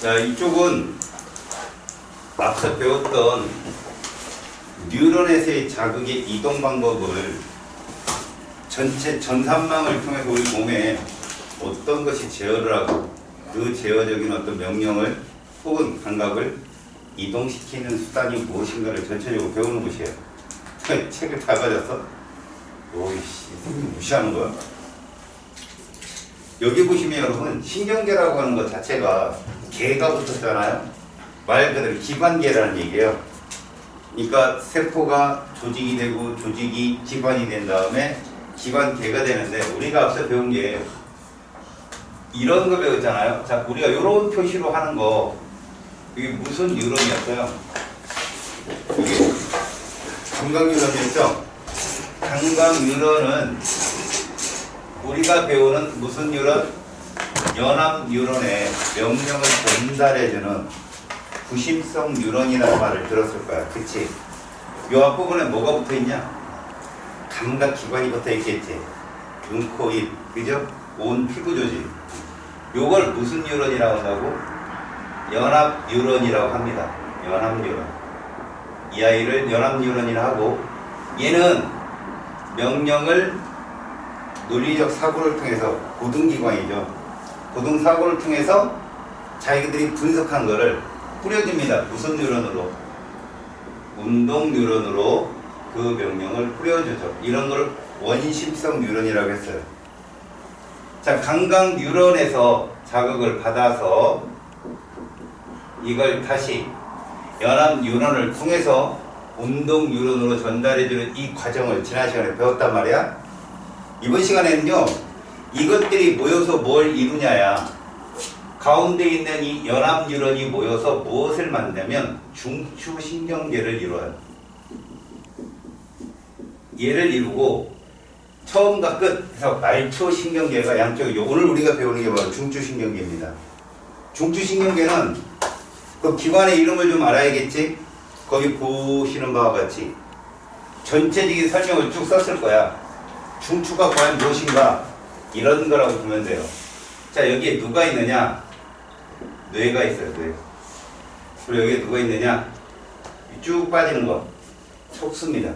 자, 이쪽은 앞서 배웠던 뉴런에서의 자극의 이동 방법을 전체 전산망을 통해서 우리 몸에 어떤 것이 제어를 하고 그 제어적인 어떤 명령을 혹은 감각을 이동시키는 수단이 무엇인가를 전체적으로 배우는 것이에요. 책을 다 가졌어? 오이씨, 무시하는 거야? 여기 보시면 여러분, 신경계라고 하는 것 자체가 계가 붙었잖아요. 말 그대로 기관계라는 얘기예요. 그러니까 세포가 조직이 되고 조직이 기관이 된 다음에 기관계가 되는데, 우리가 앞서 배운 게 이런 거 배웠잖아요. 자, 우리가 이런 표시로 하는 거, 이게 무슨 뉴런이었어요? 이게 감각 뉴런이었죠? 감각 뉴런은 우리가 배우는 무슨 뉴런? 연합 뉴런에 명령을 전달해주는 구심성 뉴런이라는 말을 들었을 거야. 그치? 요 앞부분에 뭐가 붙어있냐? 감각기관이 붙어있겠지. 눈, 코, 입, 그죠? 온 피부조직. 요걸 무슨 뉴런이라고 한다고? 연합 뉴런이라고 합니다. 연합 뉴런. 이 아이를 연합 뉴런이라 하고, 얘는 명령을 논리적 사고를 통해서, 고등기관이죠. 고등사고를 통해서 자기들이 분석한 거를 뿌려줍니다. 무슨 뉴런으로? 운동 뉴런으로 그 명령을 뿌려주죠. 이런 걸 원심성 뉴런이라고 했어요. 자, 감각 뉴런에서 자극을 받아서 이걸 다시 연합 뉴런을 통해서 운동 뉴런으로 전달해주는 이 과정을 지난 시간에 배웠단 말이야. 이번 시간에는요, 이것들이 모여서 뭘 이루냐야, 가운데 있는 이 연합 뉴런이 모여서 무엇을 만들냐면 중추신경계를 이루어요. 얘를 이루고 처음과 끝에서 말초신경계가 양쪽에, 오늘 우리가 배우는 게 바로 중추신경계입니다. 중추신경계는 그 기관의 이름을 좀 알아야겠지? 거기 보시는 바와 같이 전체적인 설명을 쭉 썼을 거야. 중추가 과연 무엇인가? 이런 거라고 보면 돼요. 자, 여기에 누가 있느냐? 뇌가 있어요, 뇌. 그리고 여기에 누가 있느냐? 쭉 빠지는 거. 촉수입니다.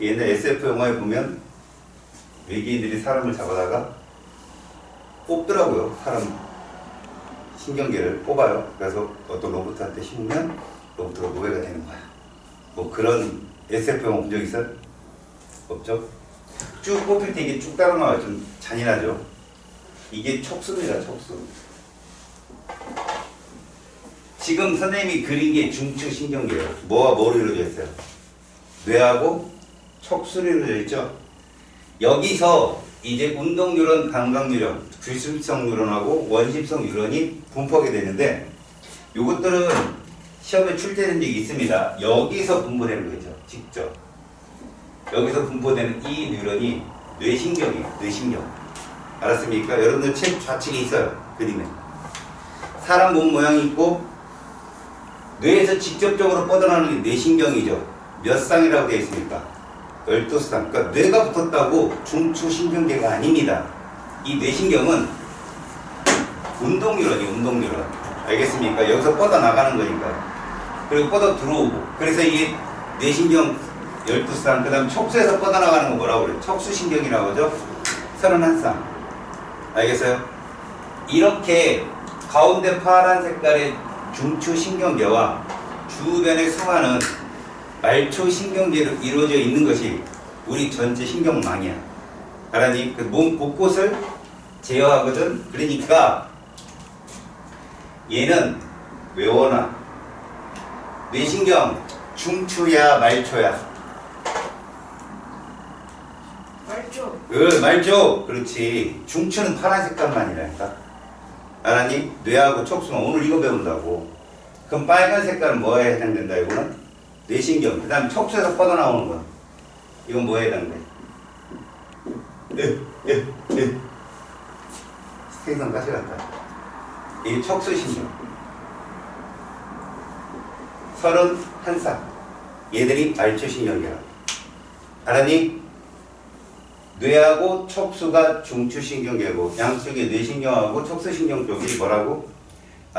옛날 SF 영화에 보면 외계인들이 사람을 잡아다가 뽑더라고요. 사람 신경계를 뽑아요. 그래서 어떤 로봇한테 심으면 로봇으로 노예가 되는 거야. 뭐 그런 SF 영화 본 적 있어요? 없죠? 쭉 뽑힐 때 이게 쭉 따라나와요. 좀 잔인하죠? 이게 촉수입니다, 촉수. 지금 선생님이 그린 게 중추신경계예요. 뭐와 뭐로 이루어져 있어요? 뇌하고 촉수로 이루어져 있죠? 여기서 이제 운동 뉴런, 감각 뉴런, 규심성 뉴런하고 원심성 뉴런이 분포하게 되는데, 이것들은 시험에 출제된 적이 있습니다. 여기서 분포되는 거죠, 직접. 여기서 분포되는 이 뉴런이 뇌신경이에요. 뇌신경. 알았습니까? 여러분들 책 좌측에 있어요. 그림에. 사람 몸 모양이 있고 뇌에서 직접적으로 뻗어나오는 게 뇌신경이죠. 몇 쌍이라고 되어 있습니까? 12쌍. 그러니까 뇌가 붙었다고 중추신경계가 아닙니다. 이 뇌신경은 운동뉴런이에요. 운동뉴런. 알겠습니까? 여기서 뻗어나가는 거니까. 그리고 뻗어 들어오고. 그래서 이게 뇌신경 12쌍, 그 다음 촉수에서 뻗어나가는 거 뭐라고 그래요? 촉수신경이라고 하죠? 31쌍. 알겠어요? 이렇게 가운데 파란 색깔의 중추신경계와 주변의 수많은 말초신경계로 이루어져 있는 것이 우리 전체 신경망이야. 알았니? 그 몸 곳곳을 제어하거든. 그러니까 얘는 외워놔. 뇌신경 중추야 말초야? 말초. 말초. 그렇지. 중추는 파란 색깔만이라니까. 알았니? 뇌하고 촉수는 오늘 이거 배운다고. 그럼 빨간 색깔은 뭐에 해당된다? 이거는 뇌신경. 그 다음 촉수에서 뻗어나오는 거. 이건 뭐에 해당돼? 생선 가시 같다. 이게 촉수신경. 31쌍. 얘들이 말초신경이야. 알았니? 뇌하고 촉수가 중추신경계고 양쪽에 뇌신경하고 촉수신경 쪽이 뭐라고?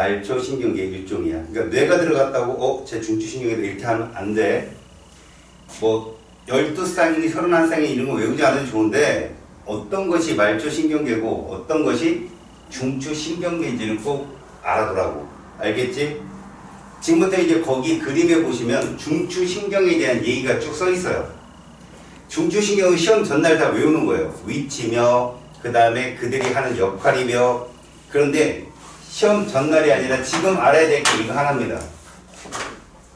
말초신경계의 일종이야. 그러니까 뇌가 들어갔다고 제 중추신경에도 이렇게 하면 안 돼. 뭐 12쌍이니 31쌍이 이런 거 외우지 않아도 좋은데 어떤 것이 말초신경계고 어떤 것이 중추신경계인지는 꼭 알아두라고. 알겠지? 지금부터 이제 거기 그림에 보시면 중추신경에 대한 얘기가 쭉 써 있어요. 중추신경은 시험 전날 다 외우는 거예요. 위치며 그 다음에 그들이 하는 역할이며. 그런데 시험 전날이 아니라 지금 알아야 될 게 이거 하나입니다.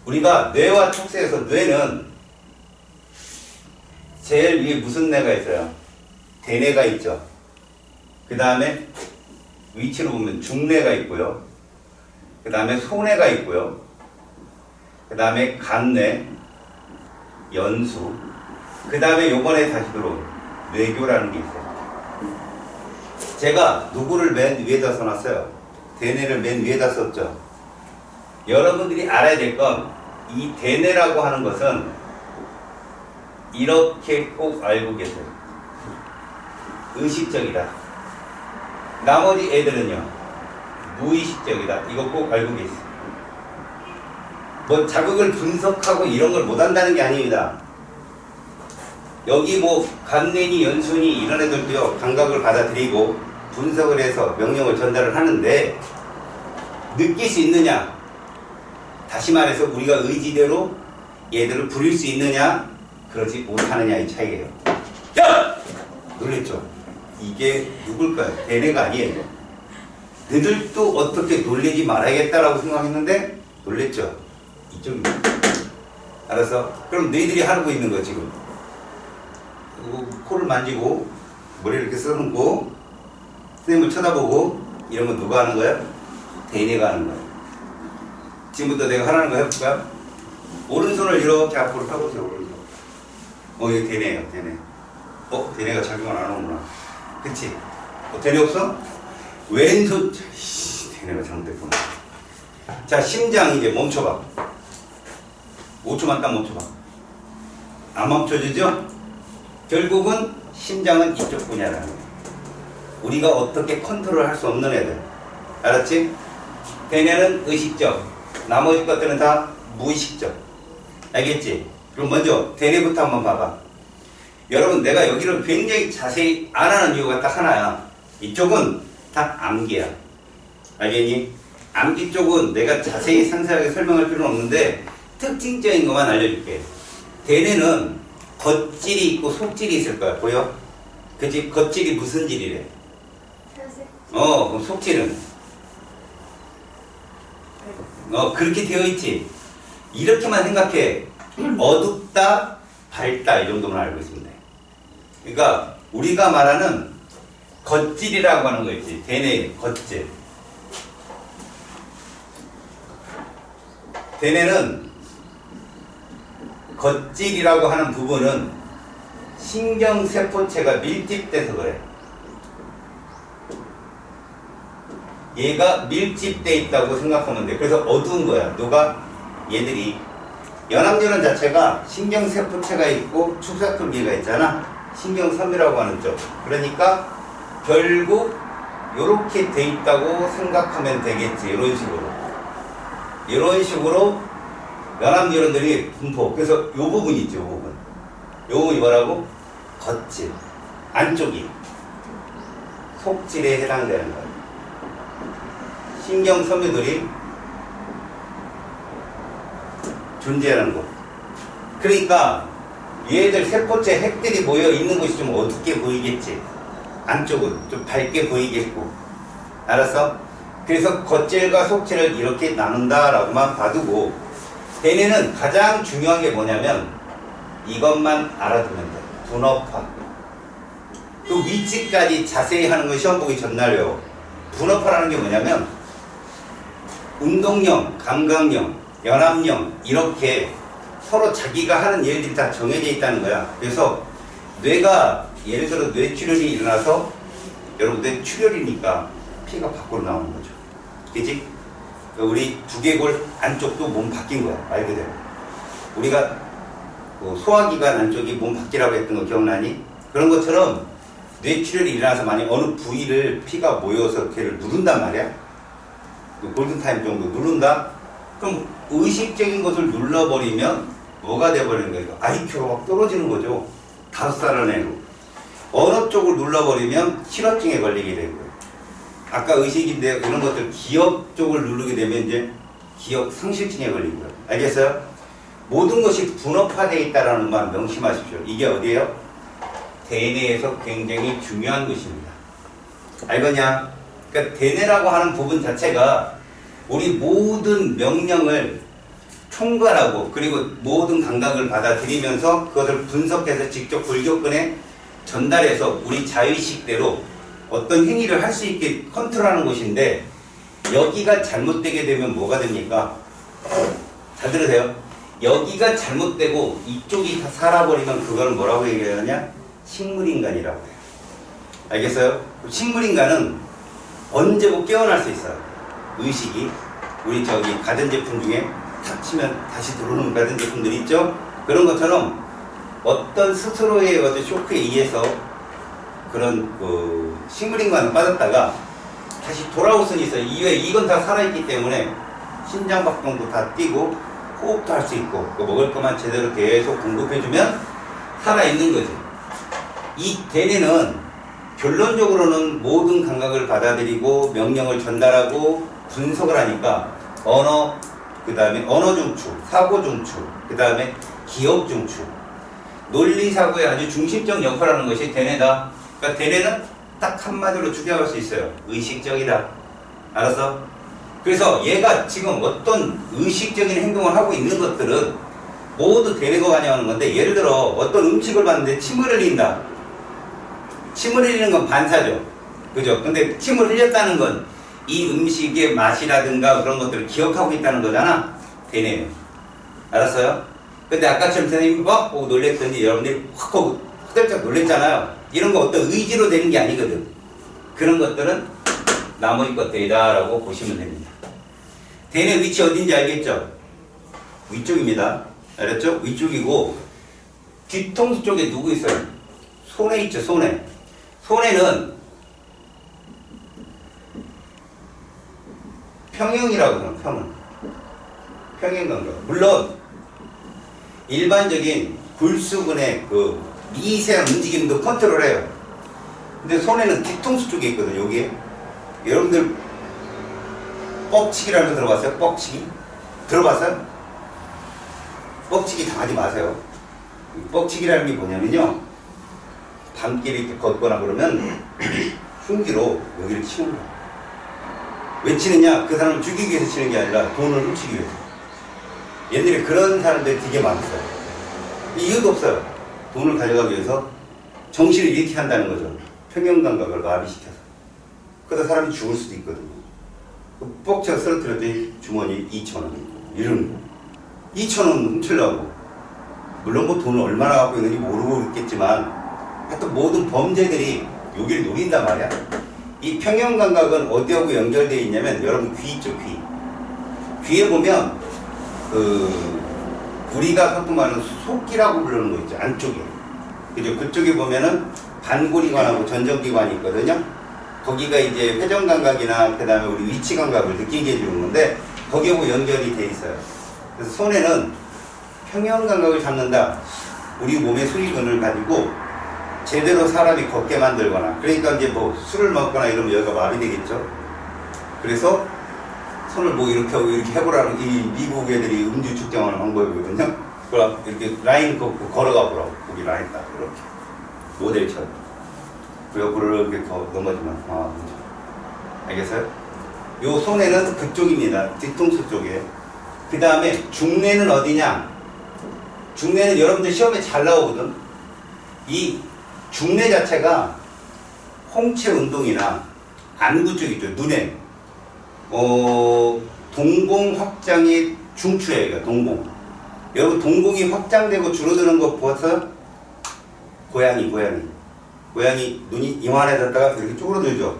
우리가 뇌와 촉새에서 뇌는 제일 위에 무슨 뇌가 있어요? 대뇌가 있죠. 그 다음에 위치로 보면 중뇌가 있고요. 그 다음에 소뇌가 있고요. 그 다음에 간뇌, 연수, 그 다음에 요번에 다시 들어온 뇌교라는 게 있어요. 제가 누구를 맨 위에다 써놨어요? 대뇌를 맨 위에다 썼죠. 여러분들이 알아야 될 건 이 대뇌라고 하는 것은 이렇게 꼭 알고 계세요. 의식적이다. 나머지 애들은요, 무의식적이다. 이거 꼭 알고 계세요. 뭐 자극을 분석하고 이런 걸 못한다는 게 아닙니다. 여기 뭐 간뇌니 연순이 이런 애들도요, 감각을 받아들이고 분석을 해서 명령을 전달을 하는데 느낄 수 있느냐? 다시 말해서 우리가 의지대로 얘들을 부릴 수 있느냐? 그러지 못하느냐의 차이예요. 야! 놀랬죠? 이게 누굴까요? 대뇌가 아니에요. 너희들도 어떻게 놀리지 말아야겠다라고 생각했는데 놀랬죠? 이쪽입니다. 알았어? 그럼 너희들이 하고 있는 거 지금 코를 만지고 머리를 이렇게 써놓고 선생님을 쳐다보고 이런 거 누가 하는 거야? 대뇌가 하는 거야. 지금부터 내가 하라는 거 해볼까요? 오른손을 이렇게 앞으로 펴보세요. 오른손. 이게 대뇌예요. 대뇌. 대뇌가 작용을 안 하는구나. 그치? 대뇌 없어? 왼손. 대뇌가 잘못됐구나. 자, 심장 이제 멈춰봐. 5초만 딱 멈춰봐. 안 멈춰지죠? 결국은 심장은 이쪽 분야라는 거야. 우리가 어떻게 컨트롤 할 수 없는 애들. 알았지? 대뇌는 의식적. 나머지 것들은 다 무의식적. 알겠지? 그럼 먼저 대뇌부터 한번 봐봐. 여러분, 내가 여기를 굉장히 자세히 안 하는 이유가 딱 하나야. 이쪽은 다 암기야. 알겠니? 암기 쪽은 내가 자세히 상세하게 설명할 필요는 없는데 특징적인 것만 알려줄게. 대뇌는 겉질이 있고 속질이 있을 거야. 보여? 그치? 겉질이 무슨 질이래? 그럼 속질은? 그렇게 되어 있지. 이렇게만 생각해. 어둡다, 밝다 이 정도만 알고 있으면 돼. 그러니까 우리가 말하는 겉질이라고 하는 거 있지. 대뇌 겉질. 대뇌는 겉질이라고 하는 부분은 신경세포체가 밀집돼서 그래. 얘가 밀집돼 있다고 생각하면 돼. 그래서 어두운 거야. 누가? 얘들이. 연합뉴런 자체가 신경세포체가 있고 축사통계가 있잖아. 신경섬이라고 하는 쪽. 그러니까 결국 이렇게 돼 있다고 생각하면 되겠지. 이런 식으로. 이런 식으로 연합뉴런들이 분포. 그래서 이 부분 있죠. 이 부분. 이 부분이 뭐라고? 겉질. 안쪽이. 속질에 해당되는 거야. 신경섬유들이 존재하는 거. 그러니까 얘들 세포체 핵들이 모여 있는 곳이 좀 어둡게 보이겠지. 안쪽은 좀 밝게 보이겠고. 알았어? 그래서 겉질과 속질을 이렇게 나눈다라고만 봐두고, 대뇌는 가장 중요한 게 뭐냐면 이것만 알아두면 돼. 분업화. 그 위치까지 자세히 하는 거 시험 보기 전날 외워. 분업화라는 게 뭐냐면 운동령, 감각령, 연합령 이렇게 서로 자기가 하는 일들이 다 정해져 있다는 거야. 그래서 뇌가 예를 들어 뇌출혈이 일어나서 여러분 뇌출혈이니까 피가 밖으로 나오는 거죠. 그치? 우리 두개골 안쪽도 몸 바뀐 거야. 말 그대로. 우리가 소화기관 안쪽이 몸 바뀌라고 했던 거 기억나니? 그런 것처럼 뇌출혈이 일어나서 만약 어느 부위를 피가 모여서 걔를 누른단 말이야. 골든타임 정도 누른다? 그럼 의식적인 것을 눌러버리면 뭐가 돼버리는 거예요? IQ가 막 떨어지는 거죠. 5살은 애로. 어느 쪽을 눌러버리면 실어증에 걸리게 되는 거예요. 아까 의식인데 이런 것들 기억 쪽을 누르게 되면 이제 기억 상실증에 걸린 거예요. 알겠어요? 모든 것이 분업화되어 있다는 말 명심하십시오. 이게 어디예요? 대뇌에서 굉장히 중요한 것입니다. 알겠냐? 그러니까 대뇌라고 하는 부분 자체가 우리 모든 명령을 총괄하고 그리고 모든 감각을 받아들이면서 그것을 분석해서 직접 골격근에 전달해서 우리 자의식대로 어떤 행위를 할 수 있게 컨트롤하는 곳인데 여기가 잘못되게 되면 뭐가 됩니까? 잘 들으세요. 여기가 잘못되고 이쪽이 다 살아버리면 그거는 뭐라고 얘기하느냐? 식물인간이라고 해요. 알겠어요? 식물인간은 언제고 깨어날 수 있어요. 의식이 우리 저기 가전제품 중에 탁 치면 다시 들어오는 가전제품들이 있죠? 그런 것처럼 어떤 스스로의 어떤 쇼크에 의해서 그런 그 식물인간을 빠졌다가 다시 돌아올 수는 있어요. 이외에 이건 다 살아있기 때문에 심장박동도 다 뛰고 호흡도 할 수 있고 먹을 것만 제대로 계속 공급해주면 살아있는 거지. 이 대뇌는 결론적으로는 모든 감각을 받아들이고 명령을 전달하고 분석을 하니까 언어, 그 다음에 언어 중추, 사고 중추, 그 다음에 기억 중추, 논리사고의 아주 중심적 역할을 하는 것이 대뇌다. 그러니까 대뇌는 딱 한마디로 추격할 수 있어요. 의식적이다. 알았어? 그래서 얘가 지금 어떤 의식적인 행동을 하고 있는 것들은 모두 대뇌가 관여하는 건데, 예를 들어 어떤 음식을 봤는데 침을 흘린다. 침을 흘리는 건 반사죠. 그죠? 근데 침을 흘렸다는 건 이 음식의 맛이라든가 그런 것들을 기억하고 있다는 거잖아. 대뇌. 알았어요? 근데 아까처럼 선생님이 막 보고 놀랬더니 여러분들이 확 하고 후들짝 놀랬잖아요. 이런 거 어떤 의지로 되는 게 아니거든. 그런 것들은 나머지 것들이다 라고 보시면 됩니다. 대뇌 위치 어딘지 알겠죠? 위쪽입니다. 알았죠? 위쪽이고 뒤통수 쪽에 누구 있어요? 손에 있죠. 손에. 손에는 평형이라고 해요. 평형감각. 물론 일반적인 굴수근의 그 미세한 움직임도 컨트롤해요. 근데 손에는 뒤통수 쪽에 있거든요. 여기에. 여러분들 뻑치기라는 거 들어봤어요? 뻑치기? 들어봤어요? 뻑치기 당하지 마세요. 뻑치기라는 게 뭐냐면요, 밤길에 이렇게 걷거나 그러면 흉기로 여기를 치는 거예요. 왜 치느냐? 그 사람을 죽이기 위해서 치는 게 아니라 돈을 훔치기 위해서. 옛날에 그런 사람들이 되게 많았어요. 이유도 없어요. 돈을 가져가기 위해서 정신을 잃게 한다는 거죠. 평형감각을 마비시켜서. 그러다 사람이 죽을 수도 있거든요. 뻑치가 쓰러뜨렸더니 주머니 2,000원. 이런 거. 2,000원 훔치려고. 물론 뭐 돈을 얼마나 갖고 있는지 모르고 있겠지만 하여튼 모든 범죄들이 여기를 노린단 말이야. 이 평형감각은 어디하고 연결되어 있냐면 여러분 귀 있죠. 귀에 보면 우리가 가끔 말하는 속기라고 부르는 거 있죠. 안쪽에. 그죠? 그쪽에 보면은 반골이관하고 전정기관이 있거든요. 거기가 이제 회전감각이나 그 다음에 우리 위치감각을 느끼게 해주는 건데 거기하고 연결이 돼 있어요. 그래서 손에는 평형감각을 잡는다. 우리 몸의 수리근을 가지고 제대로 사람이 걷게 만들거나, 그러니까 이제 뭐 술을 먹거나 이러면 여기가 마비되겠죠. 그래서 손을 뭐 이렇게 하고 이렇게 해보라는, 이 미국 애들이 음주 측정하는 방법이거든요. 그럼 이렇게 라인 걷고 걸어가 보라고. 거기 라인 딱 이렇게 모델처럼. 그리고 그렇게 넘어지면 문제. 알겠어요? 요 손에는 그쪽입니다. 뒤통수 쪽에. 그 다음에 중뇌는 어디냐? 중뇌는 여러분들 시험에 잘 나오거든. 이 중뇌 자체가 홍채 운동이나 안구 쪽 있죠. 눈에 동공 확장의 중추예요. 그러니까 동공. 여러분 동공이 확장되고 줄어드는 거 보았어요? 고양이 눈이 이만해졌다가 이렇게 쪼그러들죠.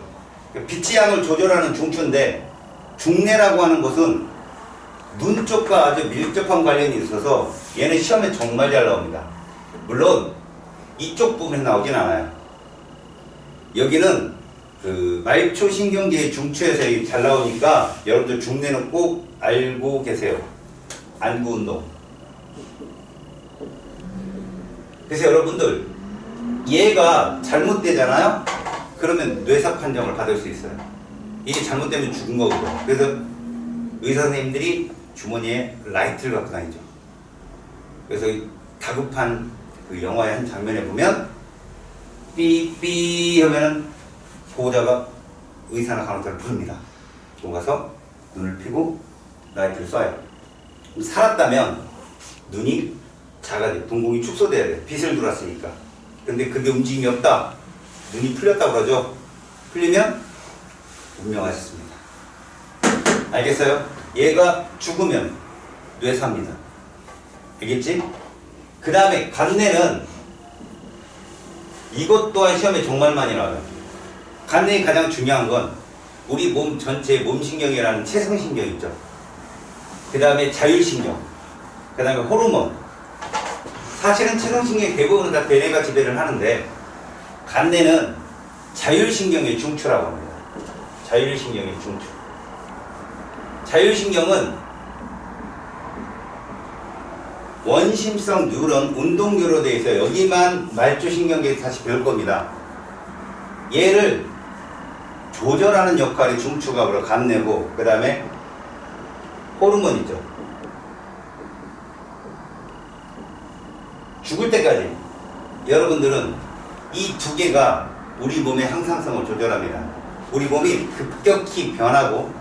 빛의 양을 조절하는 중추인데, 중뇌라고 하는 것은 눈 쪽과 아주 밀접한 관련이 있어서 얘는 시험에 정말 잘 나옵니다. 물론 이쪽 부분에 나오진 않아요. 여기는 그 말초신경계의 중추에서 잘 나오니까 여러분들 중뇌는 꼭 알고 계세요. 안구 운동. 그래서 여러분들 얘가 잘못되잖아요. 그러면 뇌사 판정을 받을 수 있어요. 이게 잘못되면 죽은 거거든요. 그래서 의사 선생님들이 주머니에 라이트를 갖고 다니죠. 그래서 다급한 그 영화의 한 장면에 보면 삐삐 하면은 보호자가 의사나 간호사를 부릅니다. 그리고 가서 눈을 피고 라이트를 쏴요. 살았다면 눈이 작아져요. 동공이 축소돼야 돼요. 빛을 들어왔으니까. 근데 그게 움직임이 없다. 눈이 풀렸다고 그러죠. 풀리면 운명하셨습니다. 알겠어요? 얘가 죽으면 뇌사입니다. 알겠지? 그 다음에 간내는 이것 또한 시험에 정말 많이 나와요. 간내의 가장 중요한 건 우리 몸 전체의 몸신경이라는 체성신경 있죠. 그 다음에 자율신경, 그 다음에 호르몬. 사실은 체성신경의 대부분은 다 대뇌가 지배를 하는데 간내는 자율신경의 중추라고 합니다. 자율신경의 중추. 자율신경은 원심성 뉴런 운동교로 되어 있어요. 여기만 말초신경계 다시 배울 겁니다. 얘를 조절하는 역할이 중추가 바로 간내고, 그 다음에 호르몬이죠. 죽을 때까지 여러분들은 이 두 개가 우리 몸의 항상성을 조절합니다. 우리 몸이 급격히 변하고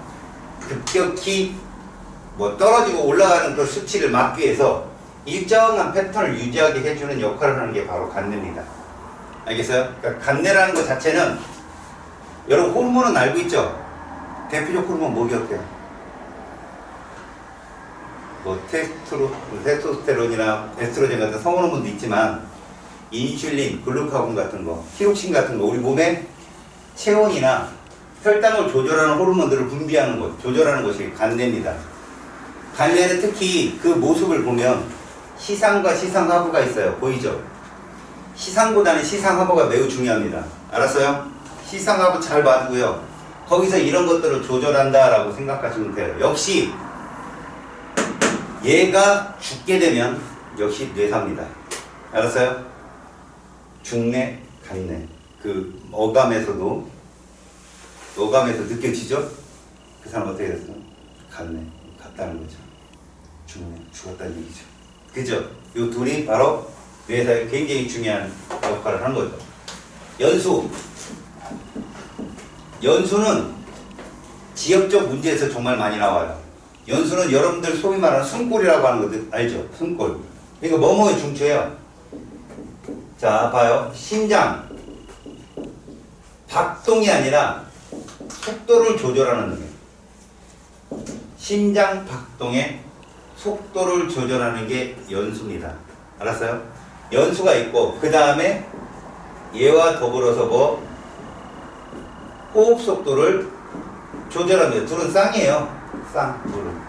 급격히 떨어지고 올라가는 그 수치를 막기 위해서 일정한 패턴을 유지하게 해주는 역할을 하는 게 바로 간내입니다. 알겠어요? 그러니까 간내라는 것 자체는 여러분 호르몬은 알고 있죠? 대표적 호르몬 뭐 기억해요? 테스토스테론이나 에스트로겐 같은 성호르몬도 있지만 인슐린, 글루카곤 같은 거, 티록신 같은 거 우리 몸의 체온이나 혈당을 조절하는 호르몬들을 분비하는 것, 조절하는 것이 간내입니다. 간내는 특히 그 모습을 보면 시상과 시상하부가 있어요. 보이죠? 시상보다는 시상하부가 매우 중요합니다. 알았어요? 시상하부 잘 봐두고요. 거기서 이런 것들을 조절한다라고 생각하시면 돼요. 역시 얘가 죽게 되면 역시 뇌사입니다. 알았어요? 중내, 간내. 그 어감에서 느껴지죠? 그 사람 어떻게 됐어? 간내. 같다는 거죠. 중내, 죽었다는 얘기죠. 그죠? 이 둘이 바로 뇌사에 굉장히 중요한 역할을 하는 거죠. 연수는 지역적 문제에서 정말 많이 나와요. 연수는 여러분들 소위 말하는 숨골이라고 하는 것들 알죠? 숨골. 이거 뭐뭐의 중추예요. 자, 봐요. 심장. 박동이 아니라 속도를 조절하는 능력. 심장 박동의 속도를 조절하는 게 연수입니다. 알았어요? 연수가 있고, 그 다음에 얘와 더불어서 호흡 속도를 조절합니다. 둘은 쌍이에요. 둘은.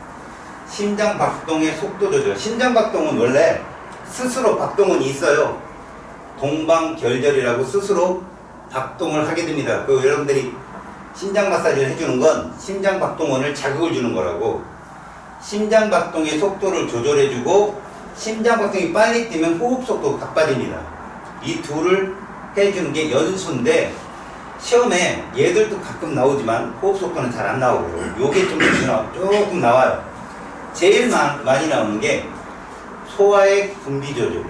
심장 박동의 속도 조절. 심장 박동은 원래 스스로 박동은 있어요. 동방결절이라고 스스로 박동을 하게 됩니다. 그 여러분들이 심장 마사지를 해주는 건 심장 박동원을 자극을 주는 거라고. 심장 박동의 속도를 조절해주고 심장 박동이 빨리 뛰면 호흡 속도가 가빠집니다. 이 둘을 해주는 게 연수인데 시험에 얘들도 가끔 나오지만 호흡 속도는 잘 안 나오고요. 요게 조금 나와요. 제일 많이 나오는 게 소화의 분비 조절.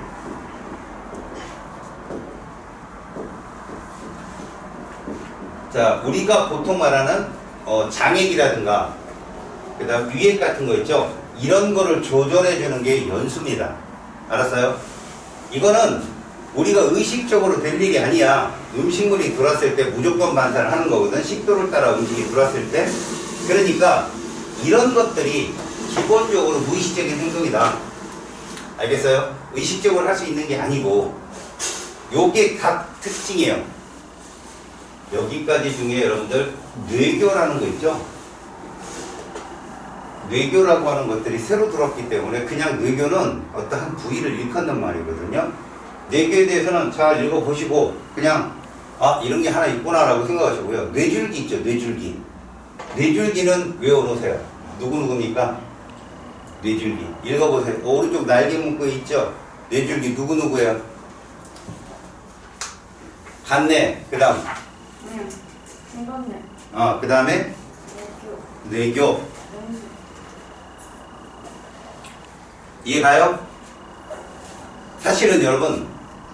자, 우리가 보통 말하는 장액이라든가 그 다음 위액 같은 거 있죠? 이런 거를 조절해 주는 게 연수입니다. 알았어요? 이거는 우리가 의식적으로 될 일이 아니야. 음식물이 들어왔을 때 무조건 반사를 하는 거거든. 식도를 따라 음식이 들어왔을 때. 그러니까 이런 것들이 기본적으로 무의식적인 행동이다. 알겠어요? 의식적으로 할 수 있는 게 아니고 요게 각 특징이에요. 여기까지 중에 여러분들 뇌교라는 거 있죠? 뇌교라고 하는 것들이 새로 들어왔기 때문에 그냥 뇌교는 어떠한 부위를 일컫는 말이거든요. 뇌교에 대해서는 잘 읽어보시고 그냥 아, 이런 게 하나 있구나라고 생각하시고요. 뇌줄기 있죠, 뇌줄기. 뇌줄기는 외워놓으세요. 누구누구입니까? 뇌줄기. 읽어보세요. 오른쪽 날개 묶고 있죠? 뇌줄기 누구누구예요? 간내. 그 다음. 생각네. 그 다음에 내교. 뇌교. 이해가요? 사실은 여러분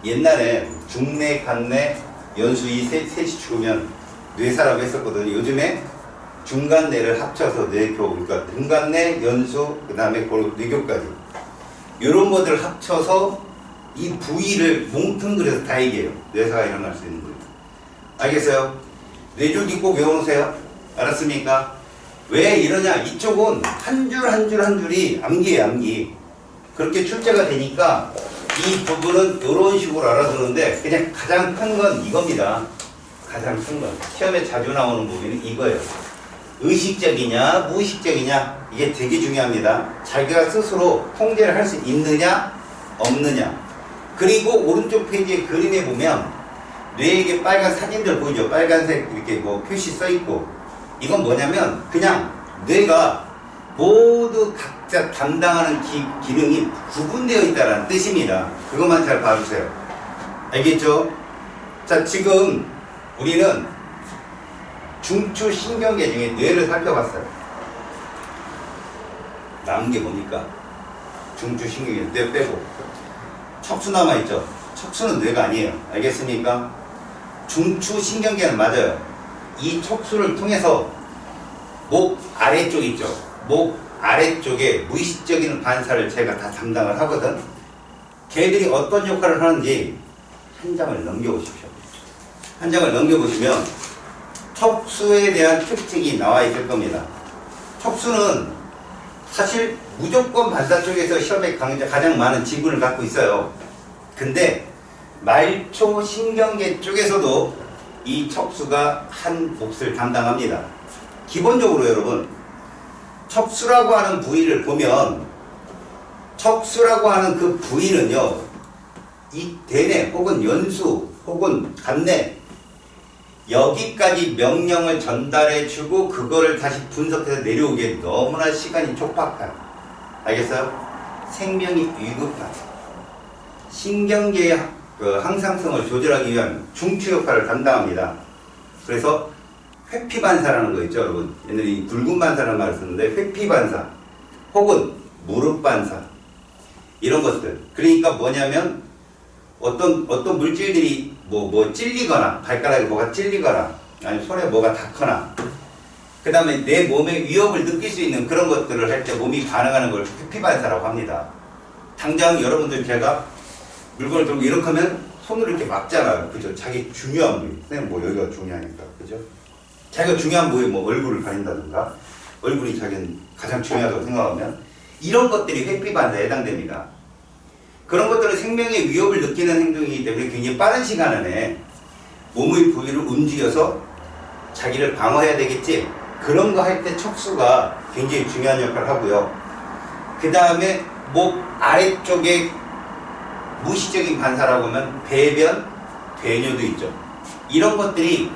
옛날에 중내, 간내, 연수 이 셋이 죽으면 뇌사라고 했었거든요. 요즘에 중간내를 합쳐서 뇌교, 그러니까 등간내, 연수, 그 다음에 뇌교까지 이런 것들을 합쳐서 이 부위를 뭉뚱그려서 다 얘기해요. 뇌사가 일어날 수 있는 거예요. 알겠어요? 뇌줄기 꼭 외워놓으세요. 알았습니까? 왜 이러냐? 이쪽은 한 줄 한 줄 한 줄이 암기예요, 암기. 그렇게 출제가 되니까 이 부분은 이런 식으로 알아두는데 그냥 가장 큰 건 이겁니다. 가장 큰 건. 시험에 자주 나오는 부분은 이거예요. 의식적이냐 무의식적이냐 이게 되게 중요합니다. 자기가 스스로 통제를 할 수 있느냐 없느냐. 그리고 오른쪽 페이지의 그림에 보면 뇌에게 빨간 사진들 보이죠? 빨간색 이렇게 뭐 표시 써 있고 이건 뭐냐면 그냥 뇌가 모두 각자 담당하는 기능이 구분되어 있다는 뜻입니다. 그것만 잘 봐주세요. 알겠죠? 자, 지금 우리는 중추신경계 중에 뇌를 살펴봤어요. 남은 게 뭡니까? 중추신경계, 뇌 빼고 척수 남아있죠? 척수는 뇌가 아니에요. 알겠습니까? 중추신경계는 맞아요. 이 척수를 통해서 목 아래쪽 있죠? 목 아래쪽에 무의식적인 반사를 제가 다 담당을 하거든. 걔들이 어떤 역할을 하는지 한 장을 넘겨보십시오. 한 장을 넘겨보시면 척수에 대한 특징이 나와 있을 겁니다. 척수는 사실 무조건 반사 쪽에서 시험에 가장 많은 지분을 갖고 있어요. 근데 말초 신경계 쪽에서도 이 척수가 한 몫을 담당합니다. 기본적으로 여러분 척수라고 하는 부위를 보면 척수라고 하는 그 부위는요 이 대뇌 혹은 연수 혹은 간뇌 여기까지 명령을 전달해 주고 그거를 다시 분석해서 내려오기에 너무나 시간이 촉박한, 알겠어요? 생명이 위급한 신경계의 그 항상성을 조절하기 위한 중추 역할을 담당합니다. 그래서 회피반사라는 거 있죠, 여러분. 옛날에 이 붉은 반사라는 말을 썼는데 회피반사 혹은 무릎반사 이런 것들. 그러니까 뭐냐면 어떤 물질들이 뭐 찔리거나 발가락에 뭐가 찔리거나 아니면 손에 뭐가 닿거나 그 다음에 내 몸에 위협을 느낄 수 있는 그런 것들을 할 때 몸이 반응하는 걸 회피반사라고 합니다. 당장 여러분들 제가 물건을 들고 이렇게 하면 손으로 이렇게 막잖아요. 그죠? 자기 중요한 부위. 선생님 뭐 여기가 중요하니까. 그죠? 자기가 중요한 부위 뭐 얼굴을 가린다든가 얼굴이 자기는 가장 중요하다고 생각하면 이런 것들이 회피반사에 해당됩니다. 그런 것들은 생명의 위협을 느끼는 행동이기 때문에 굉장히 빠른 시간 안에 몸의 부위를 움직여서 자기를 방어해야 되겠지. 그런 거 할 때 척수가 굉장히 중요한 역할을 하고요. 그 다음에 목 아래쪽에 무의식적인 반사라고 하면 배변, 배뇨도 있죠. 이런 것들이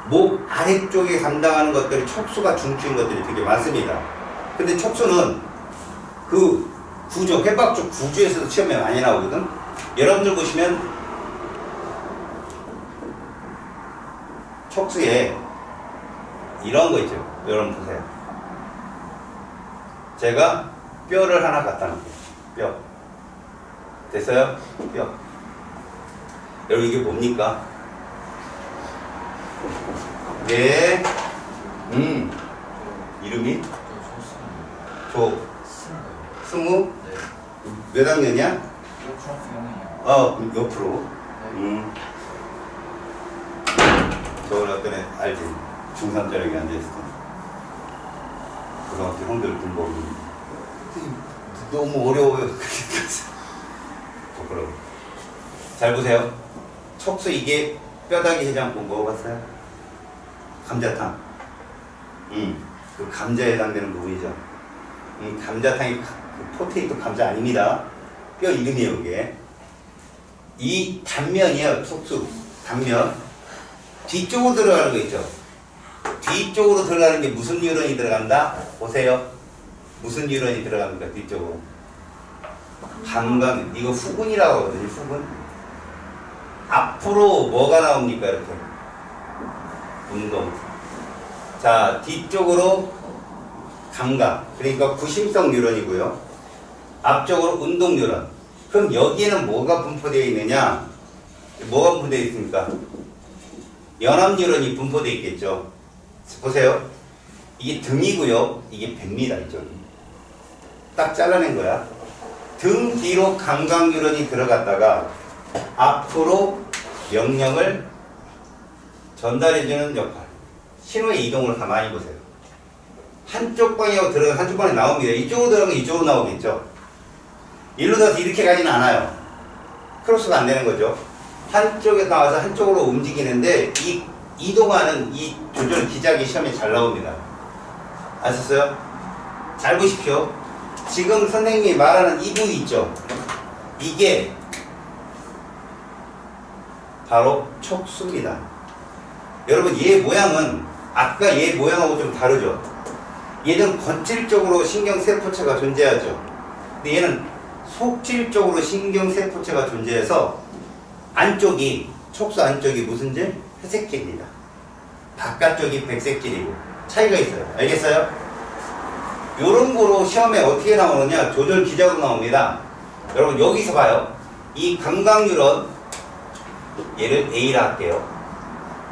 목 아래쪽에 감당하는 것들이 척수가 중추인 것들이 되게 많습니다. 근데 척수는 그 구조, 해박 쪽 구조에서도 시험에 많이 나오거든. 여러분들 보시면 척수에 이런 거 있죠. 여러분 보세요. 제가 뼈를 하나 갖다 놓을게요. 뼈. 됐어요? 뼈. 여러분 이게 뭡니까? 네. 이름이? 승우? 몇 학년이야? 옆으로. 저걸 어떤 애 알지? 중3짜리가 앉아있을 때. 고등학교 형들 공부하고. 너무 어려워요. 부끄러워. 잘 보세요. 척수 이게 뼈다귀 해장국 먹어봤어요? 감자탕. 그 감자에 해당되는 부분이죠. 감자탕이 포테이토 감자 아닙니다. 뼈 이름이에요, 이게. 이 단면이에요, 척수. 단면 뒤쪽으로 들어가는 거 있죠. 뒤쪽으로 들어가는 게 무슨 뉴런이 들어간다? 보세요. 무슨 뉴런이 들어갑니까? 뒤쪽으로. 감각. 이거 후근이라고 하거든요. 후근. 앞으로 뭐가 나옵니까? 이렇게. 운동. 자, 뒤쪽으로 감각. 그러니까 구심성 뉴런이고요. 앞쪽으로 운동 뉴런. 그럼 여기에는 뭐가 분포되어 있느냐? 뭐가 분포되어 있습니까? 연합 뉴런이 분포되어 있겠죠. 보세요. 이게 등이고요. 이게 배입니다. 이쪽이. 딱 잘라낸 거야. 등 뒤로 감각 뉴런이 들어갔다가 앞으로 명령을 전달해주는 역할. 신호의 이동을 가만히 보세요. 한쪽 방향으로 들어가 한쪽 방향 나옵니다. 이쪽으로 들어가면 이쪽으로 나오겠죠. 일로 들어서 이렇게 가지는 않아요. 크로스가 안 되는 거죠. 한쪽에 나와서 한쪽으로 움직이는데 이 이동하는 이 조절 기작이 시험에 잘 나옵니다. 아셨어요? 잘 보십시오. 지금 선생님이 말하는 이 부위 있죠? 이게 바로 촉수입니다. 여러분 얘 모양은 아까 얘 모양하고 좀 다르죠? 얘는 겉질적으로 신경세포체가 존재하죠. 근데 얘는 속질적으로 신경세포체가 존재해서 안쪽이 촉수 안쪽이 무슨 질? 회색질입니다. 바깥쪽이 백색질이고 차이가 있어요. 알겠어요? 요런 거로 시험에 어떻게 나오느냐? 조절 기작으로 나옵니다. 여러분 여기서 봐요. 이 감각 뉴런 얘를 A라 할게요.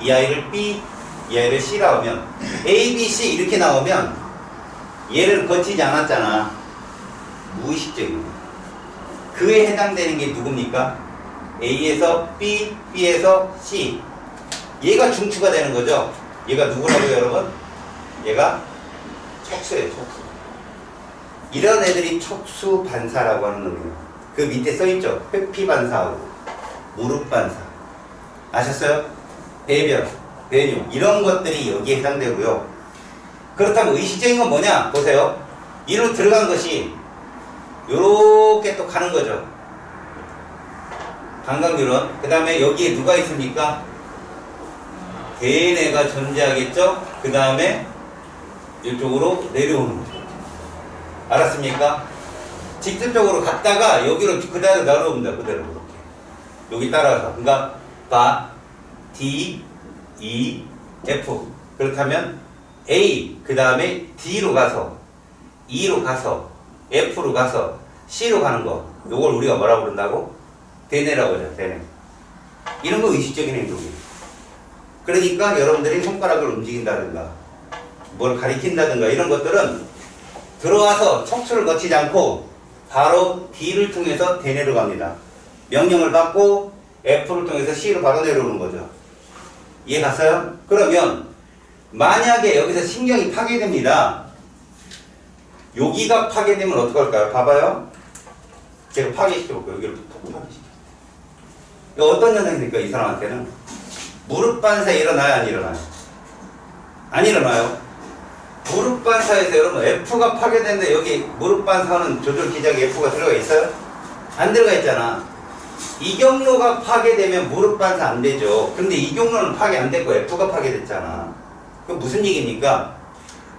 이 아이를 B, 이 아이를 C라 하면 A, B, C 이렇게 나오면 얘를 거치지 않았잖아. 무의식적입니다. 그에 해당되는 게 누굽니까? A에서 B, B에서 C. 얘가 중추가 되는 거죠. 얘가 누구라고요, 여러분? 얘가 척수예요, 척수. 이런 애들이 척수 반사라고 하는 놈이에요. 그 밑에 써있죠? 회피 반사하고 무릎 반사. 아셨어요? 배변, 배뇨 이런 것들이 여기에 해당되고요. 그렇다면 의식적인 건 뭐냐? 보세요. 이로 들어간 것이 요렇게 또 가는 거죠. 감각 뉴런. 그 다음에 여기에 누가 있습니까? 대뇌가 존재하겠죠? 그 다음에 이쪽으로 내려오는 거죠. 알았습니까? 직접적으로 갔다가 여기로 그대로 내려옵니다. 그대로 이렇게. 여기 따라서. 그러니까 바, D, E, F. 그렇다면 A, 그 다음에 D로 가서 E로 가서 F로 가서 C로 가는 거. 요걸 우리가 뭐라고 그런다고? 대뇌라고 하죠. 대뇌. 이런 거 의식적인 행동이에요. 그러니까 여러분들이 손가락을 움직인다든가 뭘 가리킨다든가 이런 것들은 들어와서 척추를 거치지 않고 바로 D를 통해서 대뇌로 갑니다. 명령을 받고 F를 통해서 C로 바로 내려오는 거죠. 이해 갔어요? 그러면 만약에 여기서 신경이 파괴됩니다. 여기가 파괴되면 어떡할까요? 봐봐요. 제가 파괴시켜볼게요. 여기를 파괴시켜볼게요. 이거 어떤 현상입니까? 이 사람한테는 무릎 반사 일어나요? 안 일어나요? 안 일어나요? 무릎 반사에서 여러분 F가 파괴되는데 여기 무릎 반사하는 조절 기작에 F가 들어가 있어요? 안 들어가 있잖아. 이 경로가 파괴되면 무릎 반사 안 되죠. 근데 이 경로는 파괴 안 됐고 F가 파괴됐잖아. 그럼 무슨 얘기입니까?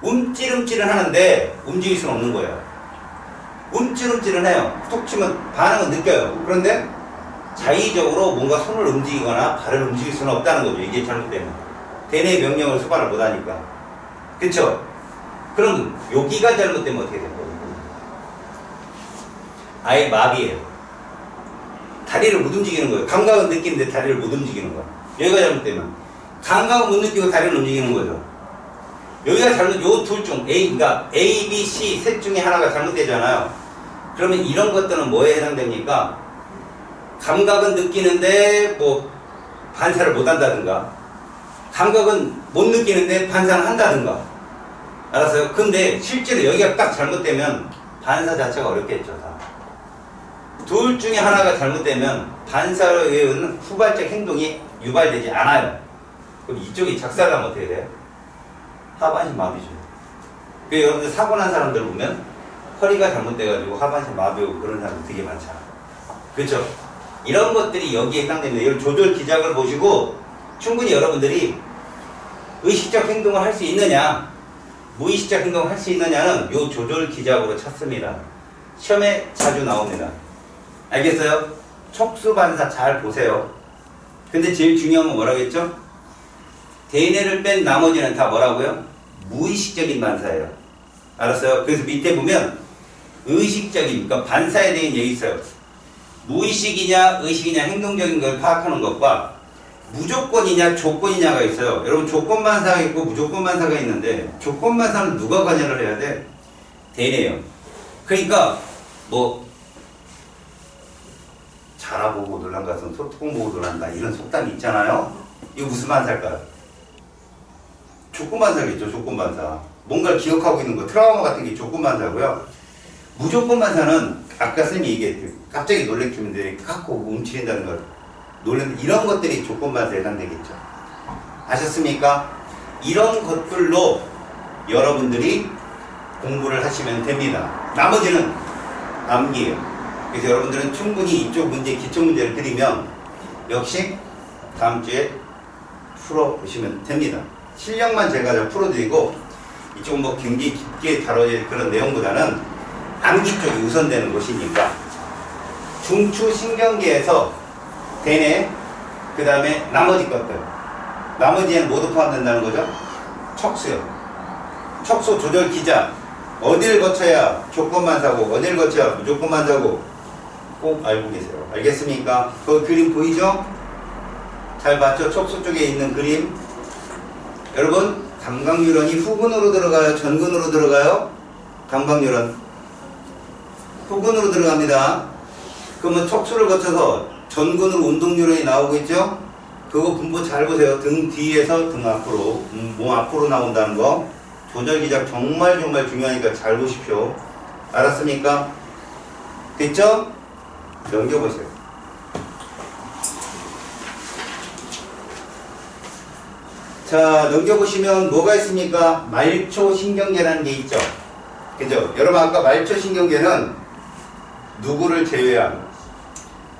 움찔움찔은 하는데 움직일 수는 없는 거예요. 움찔움찔은 해요. 툭 치면 반응은 느껴요. 그런데 자의적으로 뭔가 손을 움직이거나 발을 움직일 수는 없다는 거죠. 이게 잘못되면. 대뇌 명령을 수반을 못하니까. 그쵸? 그럼 여기가 잘못되면 어떻게 될 거예요? 아예 마비예요. 다리를 못 움직이는 거예요. 감각은 느끼는데 다리를 못 움직이는 거예요. 여기가 잘못되면. 감각은 못 느끼고 다리를 움직이는 거죠. 여기가 잘못, 요 둘 중, 그러니까 A, B, C 셋 중에 하나가 잘못되잖아요. 그러면 이런 것들은 뭐에 해당됩니까? 감각은 느끼는데 뭐 반사를 못 한다든가, 감각은 못 느끼는데 반사는 한다든가. 알았어요? 근데 실제로 여기가 딱 잘못되면 반사 자체가 어렵겠죠. 다. 둘 중에 하나가 잘못되면 반사에 의한 후발적 행동이 유발되지 않아요. 그럼 이쪽이 작살나면 어떻게 돼요? 하반신 마비죠. 그 여러분들 사고 난 사람들 보면 허리가 잘못돼가지고 하반신 마비오고 그런 사람 되게 많잖아. 그렇죠? 이런 것들이 여기에 해당됩니다. 이런 조절 기작을 보시고 충분히 여러분들이 의식적 행동을 할 수 있느냐, 무의식적 행동을 할 수 있느냐는 요 조절 기작으로 찾습니다. 시험에 자주 나옵니다. 알겠어요? 촉수 반사 잘 보세요. 근데 제일 중요한 건 뭐라고 했죠? 대뇌를 뺀 나머지는 다 뭐라고요? 무의식적인 반사예요. 알았어요? 그래서 밑에 보면 의식적인, 그러니까 반사에 대한 얘기 있어요. 무의식이냐 의식이냐 행동적인 걸 파악하는 것과 무조건이냐 조건이냐가 있어요. 여러분 조건 반사가 있고 무조건 반사가 있는데 조건 반사는 누가 관여를 해야 돼? 대뇌요. 그러니까 뭐 자라보고 놀란 것은 소통 보고 놀란다 이런 속담이 있잖아요. 이거 무슨 반사일까요? 조건 반사겠죠. 조건 반사. 뭔가를 기억하고 있는 거 트라우마 같은 게 조건 반사고요. 무조건 반사는 아까 선생님이 얘기했듯 갑자기 놀래키는데 갖고 움츠린다는 걸 놀랜 이런 것들이 조건 반사에 해당되겠죠. 아셨습니까? 이런 것들로 여러분들이 공부를 하시면 됩니다. 나머지는 암기예요. 그래서 여러분들은 충분히 이쪽 문제, 기초 문제를 드리면 역시 다음 주에 풀어보시면 됩니다. 실력만 제가 잘 풀어드리고 이쪽은 뭐 굉장히 깊게 다뤄질 그런 내용보다는 암기 쪽이 우선되는 곳이니까 중추신경계에서 대뇌, 그 다음에 나머지 것들 나머지에는 모두 포함된다는 거죠. 척수요. 척수 조절 기자 어딜 거쳐야 조건반사고 어딜 거쳐야 무조건반사고 꼭 알고 계세요. 알겠습니까? 그 그림 보이죠? 잘 봤죠? 척수 쪽에 있는 그림. 여러분 감각뉴런이 후근으로 들어가요? 전근으로 들어가요? 감각뉴런 후근으로 들어갑니다. 그러면 척수를 거쳐서 전근으로 운동뉴런이 나오고 있죠? 그거 분포 잘 보세요. 등 뒤에서 등 앞으로 몸 앞으로 나온다는 거 조절기작 정말 중요하니까 잘 보십시오. 알았습니까? 됐죠? 넘겨보세요. 자, 넘겨보시면 뭐가 있습니까? 말초신경계라는 게 있죠. 그죠? 여러분 아까 말초신경계는 누구를 제외한?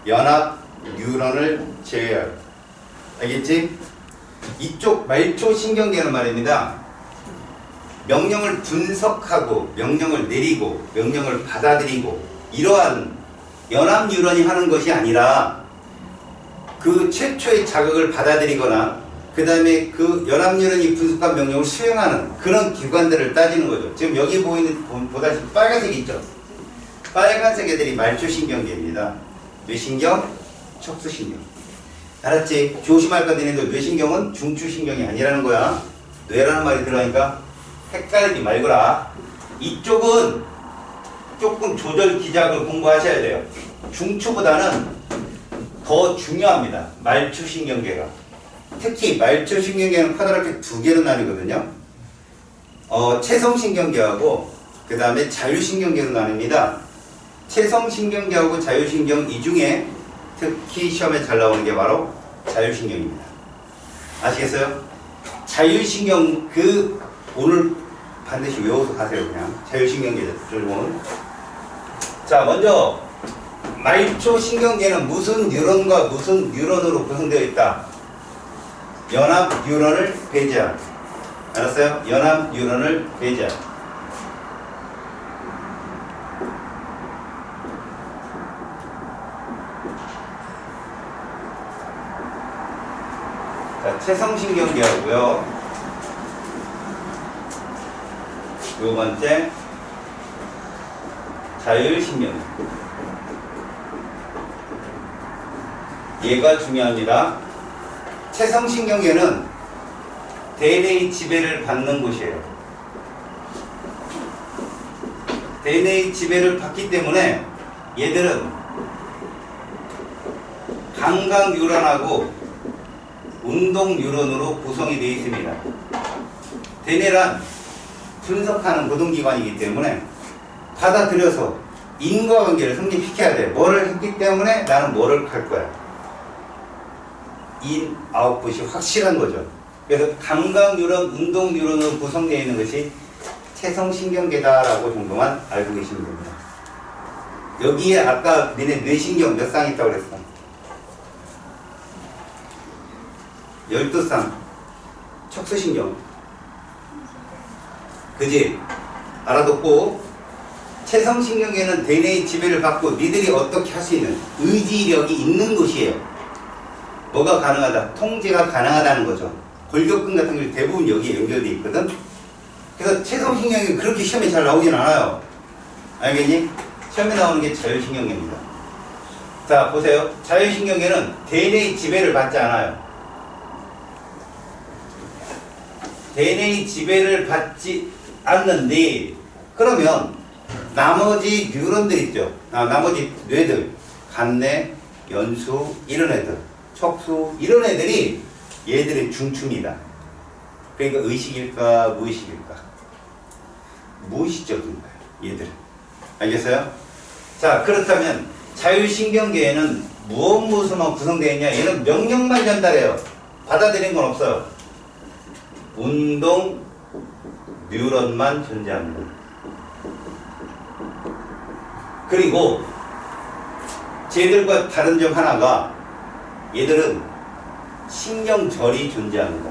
연합 뉴런을 제외한. 알겠지? 이쪽 말초신경계는 말입니다. 명령을 분석하고 명령을 내리고 명령을 받아들이고 이러한 연합 뉴런이 하는 것이 아니라 그 최초의 자극을 받아들이거나 그 다음에 그 연합 뉴런이 분석한 명령을 수행하는 그런 기관들을 따지는 거죠. 지금 여기 보다시피 빨간색이 있죠. 빨간색 애들이 말초신경계입니다. 뇌신경, 척수신경. 알았지? 조심할 거 니네들 뇌신경은 중추신경이 아니라는 거야. 뇌라는 말이 들어가니까 헷갈리지 말거라. 이쪽은 조금 조절 기작을 공부하셔야 돼요. 중추보다는 더 중요합니다. 말초신경계가. 특히 말초신경계는 커다랗게 두 개로 나뉘거든요. 체성신경계하고 그 다음에 자율신경계로 나뉩니다. 체성신경계하고 자율신경 이 중에 특히 시험에 잘 나오는 게 바로 자율신경입니다. 아시겠어요? 자율신경 오늘 반드시 외워서 가세요. 그냥 자율신경계 줄은. 자, 먼저 말초신경계는 무슨 뉴런과 무슨 뉴런으로 구성되어 있다? 연합 뉴런을 배제한. 알았어요? 연합 뉴런을 배제한. 자, 체성신경계하고요. 두 번째 자율신경. 얘가 중요합니다. 체성신경계는 대뇌의 지배를 받는 곳이에요. 대뇌의 지배를 받기 때문에 얘들은 감각 뉴런하고 운동 뉴런으로 구성이 되어 있습니다. 대뇌란 분석하는 노동기관이기 때문에 받아들여서 인과관계를 성립시켜야 돼. 뭐를 했기 때문에 나는 뭐를 할 거야. 인, 아웃풋이 확실한 거죠. 그래서 감각 뉴런, 운동 뉴런으로 구성되어 있는 것이 체성신경계다라고 정도만 알고 계시면 됩니다. 여기에 아까 니네 뇌신경 몇 쌍 있다고 그랬어? 열두쌍 척수신경. 그지? 알아뒀고, 체성신경계는 대뇌의 지배를 받고 니들이 어떻게 할 수 있는 의지력이 있는 곳이에요. 뭐가 가능하다? 통제가 가능하다는 거죠. 골격근 같은 게 대부분 여기에 연결되어 있거든. 그래서 체성신경이 그렇게 시험에 잘 나오진 않아요. 알겠니? 시험에 나오는 게 자율신경계입니다. 자, 보세요. 자율신경계는 대뇌의 지배를 받지 않아요. 대뇌의 지배를 받지 않는데, 그러면 나머지 뉴런들 있죠. 나머지 뇌들, 간내, 연수 이런 애들, 척수 이런 애들이 얘들의 중추입니다. 그러니까 의식일까 무의식일까? 무의식적인 거예요. 얘들은. 알겠어요? 자, 그렇다면 자율신경계에는 무엇만 구성되어 있냐? 얘는 명령만 전달해요. 받아들이는 건 없어요. 운동 뉴런만 존재합니다. 그리고 쟤들과 다른 점 하나가 얘들은 신경절이 존재합니다.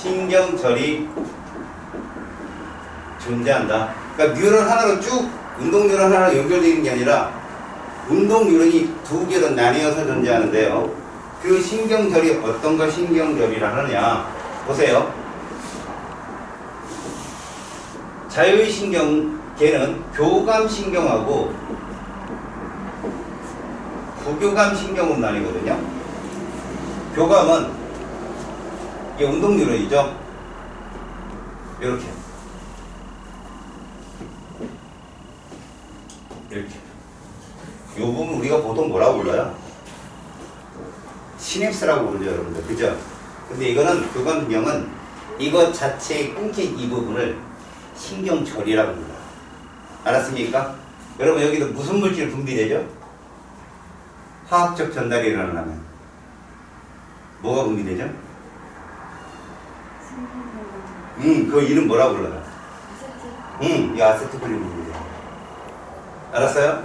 신경절이 존재한다. 그러니까 뉴런 하나로 쭉 운동 뉴런 하나로 연결되어 있는 게 아니라 운동 뉴런이 두 개로 나뉘어서 존재하는데요. 그 신경절이 어떤 걸 신경절이라 하느냐 보세요. 자율신경계는 교감신경하고 부교감신경으로 나뉘거든요. 교감은 이게 운동뉴런이죠. 이렇게 이 부분 우리가 보통 뭐라고 불러요? 시냅스라고 부르죠, 여러분들. 그죠? 근데 이거는 교감신경은 이것 자체에 끊긴 이 부분을 신경절이라고 불러요. 알았습니까? 여러분 여기도 무슨 물질 분비되죠? 화학적 전달이 일어나면 뭐가 분비되죠? 그 이름 뭐라고 불러요? 이 아세트콜린 분비돼요. 알았어요?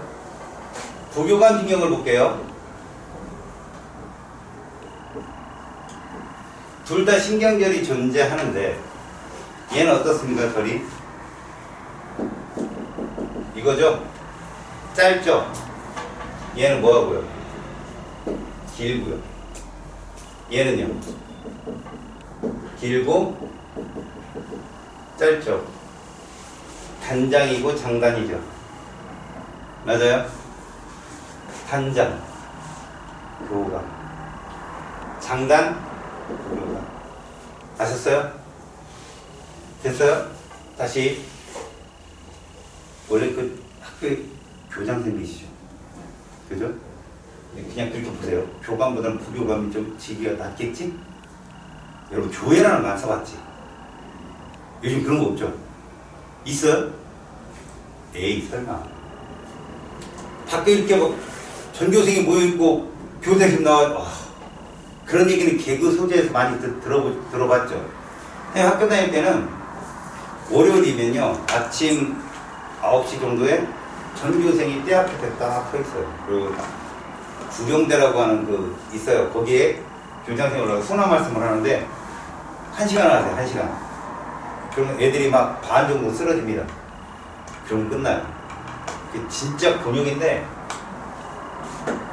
부교감신경을 볼게요. 둘 다 신경절이 존재하는데 얘는 어떻습니까? 절이 이거죠? 짧죠? 얘는 뭐하고요? 길고요. 얘는요? 길고 짧죠? 단장이고 장단이죠. 맞아요? 단장 교감, 장단 교감. 아셨어요? 됐어요? 다시. 원래 그 학교에 교장선생님이시죠? 그죠? 그냥 그렇게 보세요. 교감보다는 부교감이 좀 지기가 낫겠지? 여러분 교회라는 거 안 써봤지? 요즘 그런 거 없죠? 있어요? 에이 설마. 밖에 이렇게 뭐 전교생이 모여있고 교장님 나와. 그런 얘기는 개그 소재에서 많이 들어봤죠? 학교 다닐 때는 월요일이면요 아침 9시 정도에 전교생이 때 앞에 딱 서 있어요. 그리고 구령대라고 하는 그 있어요. 거기에 교장선생님 올라가서 소나 말씀을 하는데 1시간 하세요. 1시간. 그러면 애들이 막 반 정도 쓰러집니다. 그럼 끝나요. 그게 진짜 곤욕인데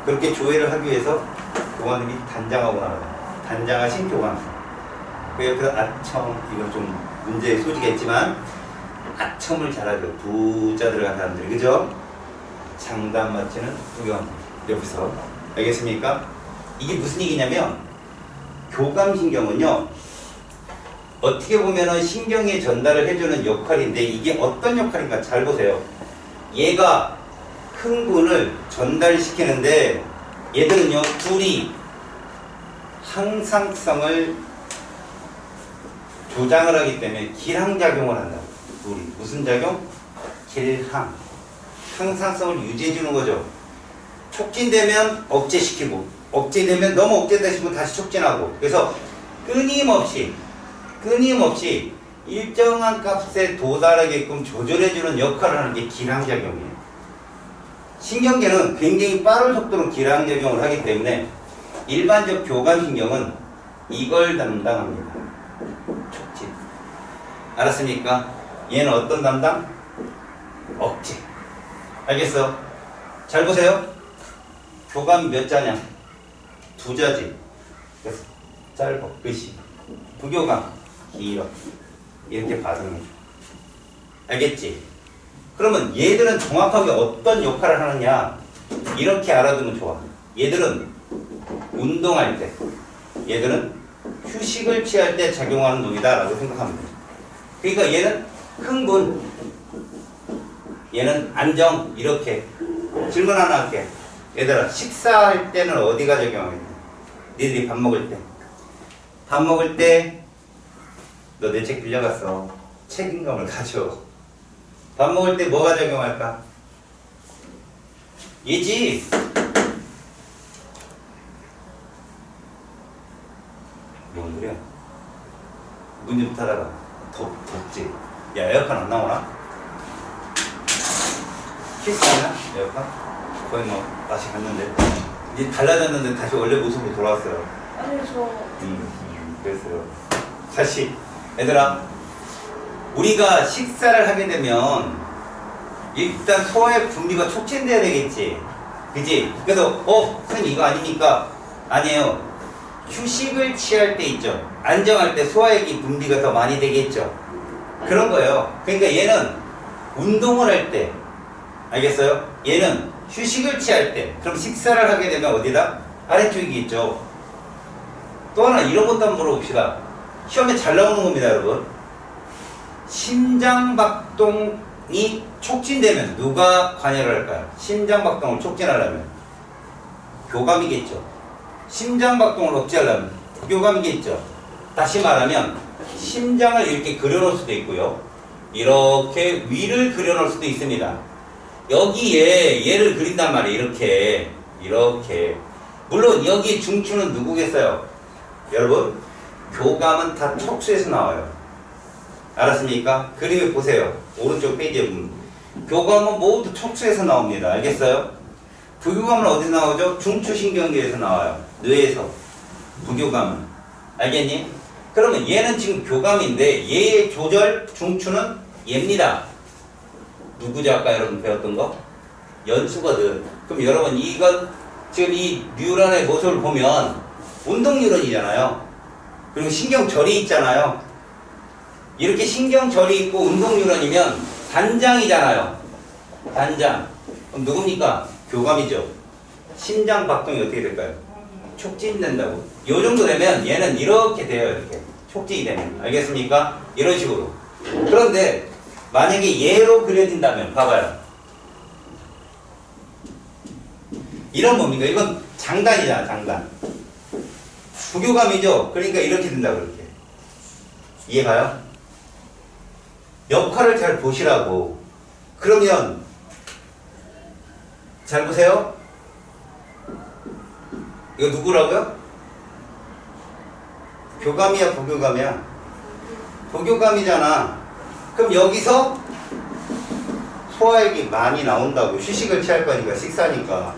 그렇게 조회를 하기 위해서 교관님이 단장하고 나가요. 단장하신 교관님. 그 옆에서 아첨, 이건 좀 문제의 소지가 있지만 아첨을 잘하죠. 부자 들어간 사람들이. 그죠? 장단 맞추는 구경 옆에서. 알겠습니까? 이게 무슨 얘기냐면 교감신경은요 어떻게 보면은 신경에 전달을 해주는 역할인데 이게 어떤 역할인가 잘 보세요. 얘가 흥분을 전달시키는데 얘들은요 둘이 항상성을 조장을 하기 때문에 길항작용을 한다. 둘이 무슨 작용? 길항. 항상성을 유지해주는 거죠. 촉진되면 억제시키고 억제되면 너무 억제되다 싶으면 다시 촉진하고. 그래서 끊임없이 일정한 값에 도달하게끔 조절해주는 역할을 하는 게 기량작용이에요. 신경계는 굉장히 빠른 속도로 기량작용을 하기 때문에 일반적 교감신경은 이걸 담당합니다. 촉진. 알았습니까? 얘는 어떤 담당? 억제. 알겠어? 잘 보세요. 교감이 몇 자냐? 두 자지. 그래서 짧아. 끝이. 부교감 길어. 이렇게 반응해. 알겠지? 그러면 얘들은 정확하게 어떤 역할을 하느냐? 이렇게 알아두면 좋아. 얘들은 운동할 때, 얘들은 휴식을 취할 때 작용하는 놈이다 라고 생각하면 돼. 그러니까 얘는 흥분, 얘는 안정. 이렇게. 질문 하나 할게. 얘들아, 식사할 때는 어디가 작용하겠냐? 니들이 밥 먹을 때. 밥 먹을 때 너 내 책 빌려갔어. 책임감을 가져. 밥 먹을 때 뭐가 작용할까? 얘지. 뭔 소리야? 문 좀 닫아라. 덥지? 야, 에어컨 안 나오나? 키스하냐? 에어컨? 거의 뭐 다시 갔는데 이제 달라졌는데 다시 원래 모습으로 돌아왔어요. 아니 저 그랬어요. 다시 얘들아, 우리가 식사를 하게 되면 일단 소화의 분비가 촉진돼야 되겠지, 그지? 그래서 선생님 이거 아닙니까? 아니에요. 휴식을 취할 때 있죠, 안정할 때 소화액이 분비가 더 많이 되겠죠. 그런 거예요. 그러니까 얘는 운동을 할 때, 알겠어요? 얘는 휴식을 취할 때, 그럼 식사를 하게 되면 어디다? 아래쪽이 있죠. 또 하나 이런 것도 한번 물어봅시다. 시험에 잘 나오는 겁니다, 여러분. 심장박동이 촉진되면 누가 관여를 할까요? 심장박동을 촉진하려면 교감이겠죠. 심장박동을 억제하려면 교감이겠죠. 다시 말하면 심장을 이렇게 그려놓을 수도 있고요, 이렇게 위를 그려놓을 수도 있습니다. 여기에 얘를 그린단 말이에요. 이렇게. 물론 여기 중추는 누구겠어요? 여러분, 교감은 다 촉수에서 나와요. 알았습니까? 그림을 보세요. 오른쪽 페이지에 보면 교감은 모두 촉수에서 나옵니다. 알겠어요? 부교감은 어디서 나오죠? 중추신경계에서 나와요. 뇌에서. 부교감은. 알겠니? 그러면 얘는 지금 교감인데 얘의 조절 중추는 얘입니다. 누구죠? 아까 여러분 배웠던 거? 연수거든. 그럼 여러분 이건 지금 이 뉴런의 모습을 보면 운동 뉴런이잖아요. 그리고 신경절이 있잖아요. 이렇게 신경절이 있고 운동 뉴런이면 단장이잖아요. 단장. 그럼 누굽니까? 교감이죠. 심장 박동이 어떻게 될까요? 촉진된다고. 요 정도 되면 얘는 이렇게 돼요. 이렇게 촉진이 되면. 알겠습니까? 이런 식으로. 그런데 만약에 얘로 그려진다면 봐봐요. 이런 뭡니까? 이건 장단이잖아, 장단. 부교감이죠? 그러니까 이렇게 된다고, 그렇게. 이해가요? 역할을 잘 보시라고. 그러면 잘 보세요. 이거 누구라고요? 교감이야, 부교감이야? 부교감이잖아. 그럼 여기서 소화액이 많이 나온다고. 휴식을 취할 거니까, 식사니까.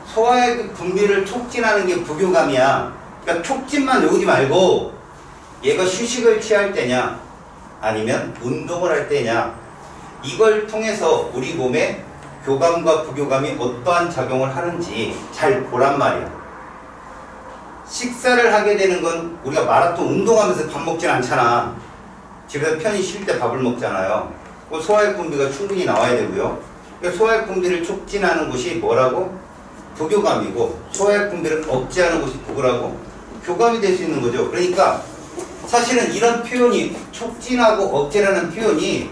소화액 분비를 촉진하는 게 부교감이야. 그러니까 촉진만 외우지 말고 얘가 휴식을 취할 때냐 아니면 운동을 할 때냐, 이걸 통해서 우리 몸에 교감과 부교감이 어떠한 작용을 하는지 잘 보란 말이야. 식사를 하게 되는 건 우리가 마라톤 운동하면서 밥 먹진 않잖아. 집에서 편히 쉴 때 밥을 먹잖아요. 소화액 분비가 충분히 나와야 되고요. 그러니까 소화액 분비를 촉진하는 곳이 뭐라고? 부교감이고, 소화액 분비를 억제하는 곳이 부교라고? 교감이 될 수 있는 거죠. 그러니까 사실은 이런 표현이, 촉진하고 억제라는 표현이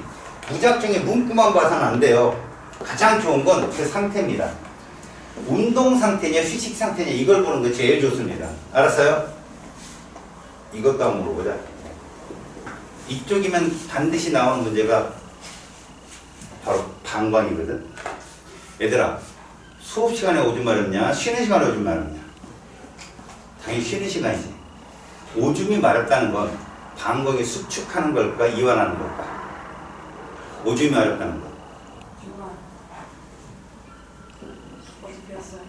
무작정의 문구만 봐서는 안 돼요. 가장 좋은 건 그 상태입니다. 운동 상태냐 휴식 상태냐 이걸 보는 게 제일 좋습니다. 알았어요? 이것도 한번 물어보자. 이쪽이면 반드시 나오는 문제가 바로 방광이거든. 얘들아, 수업 시간에 오줌 마렵냐? 쉬는 시간에 오줌 마렵냐? 당연히 쉬는 시간이지. 오줌이 마렵다는 건 방광이 수축하는 걸까? 이완하는 걸까? 오줌이 마렵다는 거. 정말 어디 배웠어요?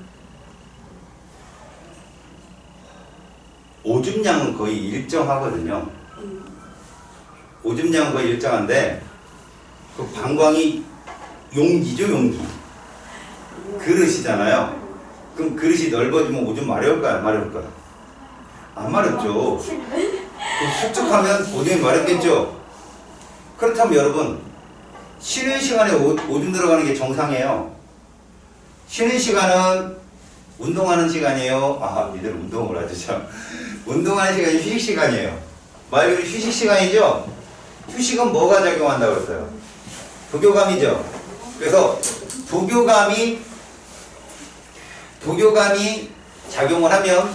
오줌량은 거의 일정하거든요. 오줌량은 거의 일정한데 그 방광이 용기죠, 용기. 그릇이잖아요. 그럼 그릇이 넓어지면 오줌 마려울까요, 안 마려울까요? 안 마렵죠. 수축하면 오줌이 마렵겠죠. 그렇다면 여러분, 쉬는 시간에 오줌 들어가는 게 정상이에요. 쉬는 시간은 운동하는 시간이에요. 아, 니들 운동을 하죠, 참. 운동하는 시간이 휴식 시간이에요. 말 그대로 휴식 시간이죠? 휴식은 뭐가 작용한다고 그랬어요? 부교감이죠? 그래서 부교감이 작용을 하면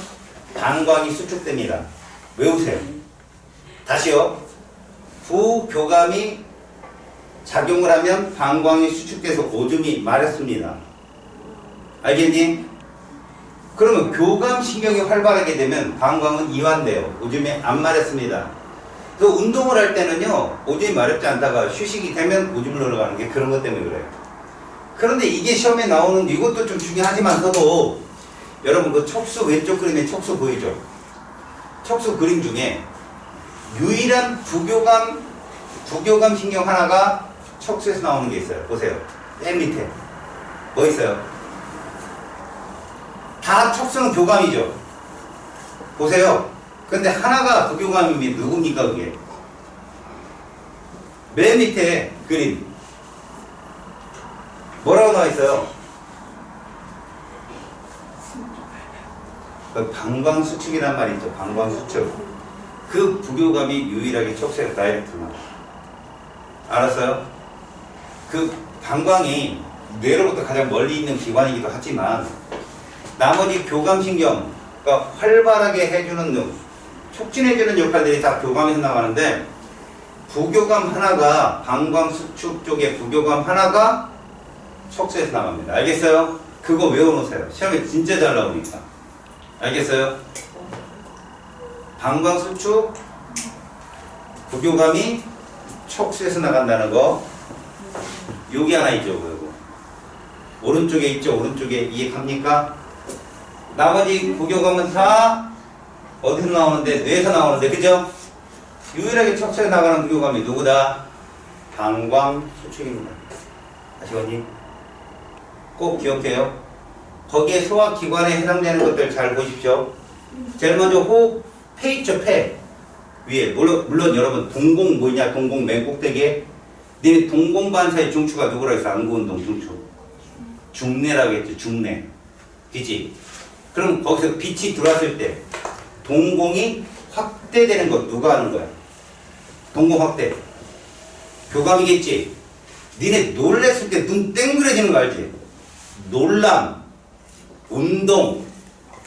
방광이 수축됩니다. 외우세요. 다시요. 부교감이 작용을 하면 방광이 수축돼서 오줌이 마렵습니다. 알겠니? 그러면 교감신경이 활발하게 되면 방광은 이완돼요. 오줌이 안 마렵습니다. 그래서 운동을 할 때는요, 오줌이 마렵지 않다가 휴식이 되면 오줌을 흘러가는 게 그런 것 때문에 그래요. 그런데 이게 시험에 나오는 이것도 좀 중요하지만서도 여러분 그 척수 왼쪽 그림에 척수 보이죠? 척수 그림 중에 유일한 부교감 신경 하나가 척수에서 나오는 게 있어요. 보세요. 맨 밑에 뭐 있어요? 다 척수는 교감이죠. 보세요. 근데 하나가 부교감이면 누굽니까 그게? 맨 밑에 그림 뭐라고 나와 있어요? 방광수축이란 말이 있죠. 방광수축. 그 부교감이 유일하게 척수에 다이렉트 나와요. 알았어요? 그 방광이 뇌로부터 가장 멀리 있는 기관이기도 하지만 나머지 교감신경, 그러니까 활발하게 해주는 촉진해주는 역할들이 다 교감에서 나가는데 부교감 하나가 방광수축 쪽에 부교감 하나가 척수에서 나갑니다. 알겠어요? 그거 외워놓으세요. 시험에 진짜 잘 나오니까. 알겠어요? 방광수축 부교감이 척수에서 나간다는 거. 여기 하나 있죠. 그리고 오른쪽에 있죠. 오른쪽에 이해갑니까? 나머지 부교감은 다 어디서 나오는데? 뇌에서 나오는데, 그죠? 유일하게 척수에 나가는 부교감이 누구다? 방광수축입니다. 아시겠니? 꼭 기억해요. 거기에 소화기관에 해당되는 것들 잘 보십시오. 제일 먼저 호흡, 폐 있죠, 폐. 위에. 물론 여러분, 동공 뭐냐? 동공 맨 꼭대기에. 네 동공반사의 중추가 누구라 해서 안구운동 중추. 중내라고 했죠, 중내. 그치? 그럼 거기서 빛이 들어왔을 때 동공이 확대되는 거 누가 하는 거야? 동공 확대. 교감이겠지? 니네 놀랬을 때 눈 땡그레지는 거 알지? 놀람, 운동,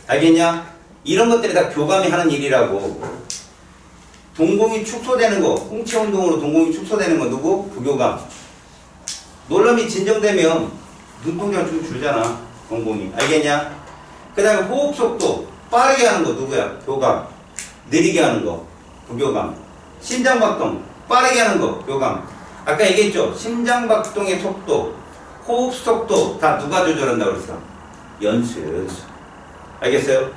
알겠냐? 이런 것들이 다 교감이 하는 일이라고. 동공이 축소되는 거, 홍채 운동으로 동공이 축소되는 거 누구? 부교감. 놀람이 진정되면 눈동자가 좀 줄잖아, 동공이. 알겠냐? 그 다음에 호흡 속도, 빠르게 하는 거 누구야? 교감. 느리게 하는 거, 부교감. 심장박동, 빠르게 하는 거, 교감. 아까 얘기했죠? 심장박동의 속도, 호흡 속도 다 누가 조절한다고 그랬어? 연수. 알겠어요?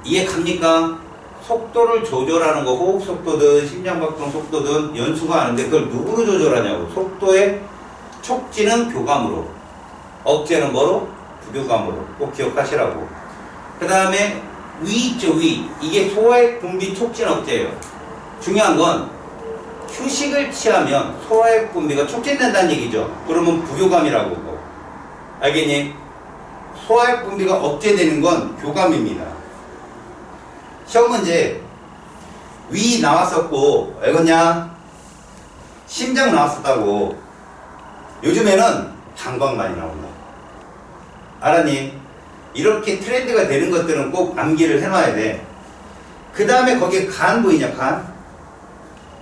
이해 갑니까? 속도를 조절하는 거, 호흡 속도든 심장박동 속도든 연수가 하는데 그걸 누구로 조절하냐고. 속도의 촉진은 교감으로, 억제는 뭐로? 부교감으로. 꼭 기억하시라고. 그 다음에 위 있죠, 위. 이게 소화액 분비 촉진 억제예요. 중요한 건 휴식을 취하면 소화액 분비가 촉진된다는 얘기죠. 그러면 부교감이라고 보고. 알겠니? 소화액 분비가 억제되는 건 교감입니다. 시험 문제 위 나왔었고, 알겠냐? 심장 나왔었다고. 요즘에는 방광 많이 나온다. 알았니? 이렇게 트렌드가 되는 것들은 꼭 암기를 해놔야 돼. 그 다음에 거기에 간 보이냐, 간?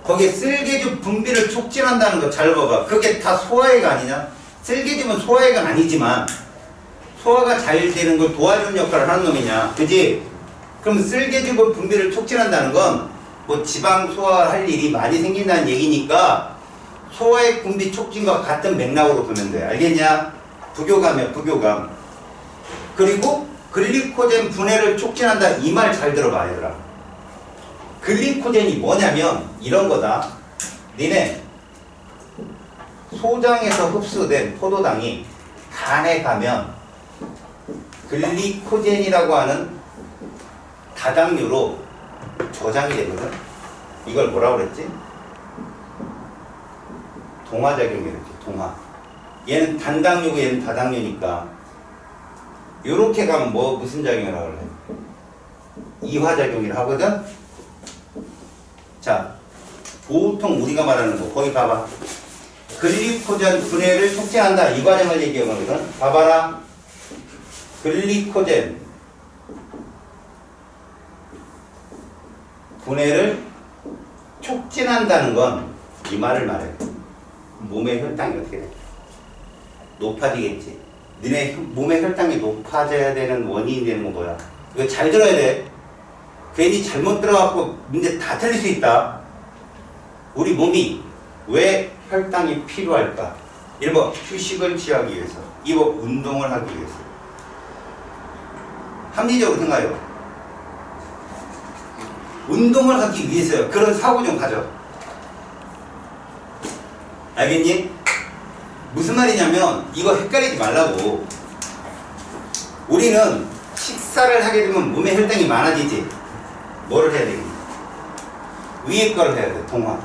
거기에 쓸개주 분비를 촉진한다는 거 잘 봐봐. 그게 다 소화액 아니냐? 쓸개주면 소화액은 아니지만 소화가 잘 되는 걸 도와주는 역할을 하는 놈이냐? 그지? 그럼 쓸개주 분비를 촉진한다는 건 뭐 지방 소화할 일이 많이 생긴다는 얘기니까 소화액 분비 촉진과 같은 맥락으로 보면 돼. 알겠냐? 부교감이야, 부교감. 그리고 글리코젠 분해를 촉진한다. 이 말 잘 들어봐 얘들아. 글리코젠이 뭐냐면 이런 거다. 니네 소장에서 흡수된 포도당이 간에 가면 글리코젠이라고 하는 다당류로 저장이 되거든. 이걸 뭐라고 그랬지? 동화작용이랬지. 동화. 얘는 단당류고 얘는 다당류니까 요렇게 가면 뭐 무슨 작용이라고 그래? 이화작용이라 하거든. 자, 보통 우리가 말하는 거 거기 봐봐. 글리코젠 분해를 촉진한다. 이 과정을 얘기하거든. 봐봐라. 글리코젠 분해를 촉진한다는 건 이 말을 말해. 몸의 혈당이 어떻게 돼? 높아지겠지. 너네 몸의 혈당이 높아져야 되는 원인이 되는 건 뭐야? 이거 잘 들어야 돼. 괜히 잘못 들어갖고 문제 다 틀릴 수 있다. 우리 몸이 왜 혈당이 필요할까? 1번 휴식을 취하기 위해서, 2번 운동을 하기 위해서. 합리적으로 생각해요. 운동을 하기 위해서요. 그런 사고 좀 가져. 알겠니? 무슨 말이냐면 이거 헷갈리지 말라고. 우리는 식사를 하게 되면 몸에 혈당이 많아지지. 뭐를 해야 되겠니? 위에 거를 해야 돼. 동화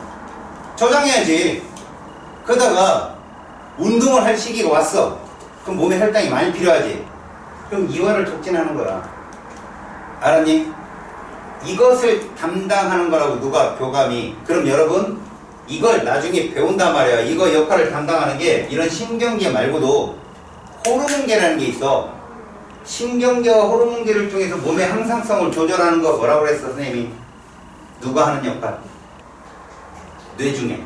저장해야지. 그러다가 운동을 할 시기가 왔어. 그럼 몸에 혈당이 많이 필요하지. 그럼 이화를 촉진하는 거야. 알았니? 이것을 담당하는 거라고 누가 교감이. 그럼 여러분 이걸 나중에 배운단 말이야. 이거 역할을 담당하는 게 이런 신경계 말고도 호르몬계라는 게 있어. 신경계와 호르몬계를 통해서 몸의 항상성을 조절하는 거 뭐라고 그랬어 선생님이? 누가 하는 역할? 뇌 중에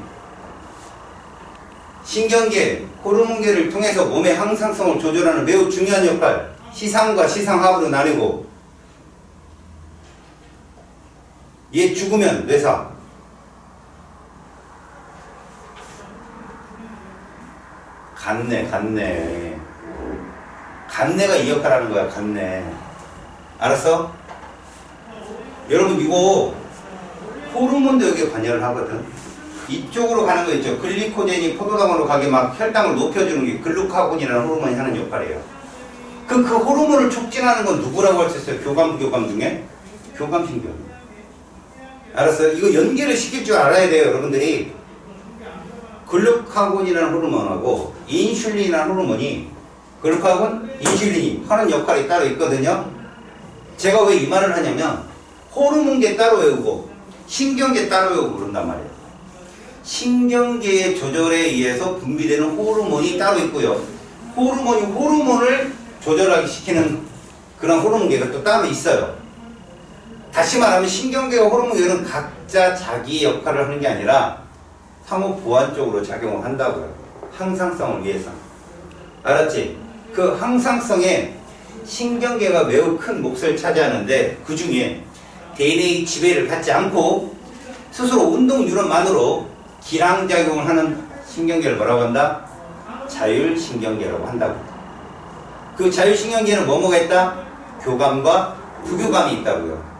신경계, 호르몬계를 통해서 몸의 항상성을 조절하는 매우 중요한 역할. 시상과 시상하부로 나뉘고 얘 죽으면 뇌사. 간내가 이 역할 하는 거야. 간내. 알았어? 여러분 이거 호르몬도 여기에 관여를 하거든. 이쪽으로 가는 거 있죠. 글리코젠이 포도당으로 가게 막 혈당을 높여주는 게 글루카곤이라는 호르몬이 하는 역할이에요. 그 호르몬을 촉진하는 건 누구라고 할 수 있어요? 교감, 부교감 중에? 교감신경. 알았어요? 이거 연계를 시킬 줄 알아야 돼요, 여러분들이. 글루카곤이라는 호르몬하고 인슐린이라는 호르몬이, 글루카곤, 인슐린이 하는 역할이 따로 있거든요. 제가 왜 이 말을 하냐면 호르몬계 따로 외우고 신경계 따로 외우고 그런단 말이에요. 신경계의 조절에 의해서 분비되는 호르몬이 따로 있고요. 호르몬이 호르몬을 조절하게 시키는 그런 호르몬계가 또 따로 있어요. 다시 말하면 신경계와 호르몬계는 각자 자기 역할을 하는 게 아니라 상호 보완적으로 작용을 한다고요. 항상성을 위해서. 알았지? 그 항상성에 신경계가 매우 큰 몫을 차지하는데 그 중에 DNA 지배를 받지 않고 스스로 운동 유런만으로 기량작용을 하는 신경계를 뭐라고 한다? 자율신경계라고 한다고. 그 자율신경계는 뭐뭐가 있다? 교감과 부교감이 있다고요.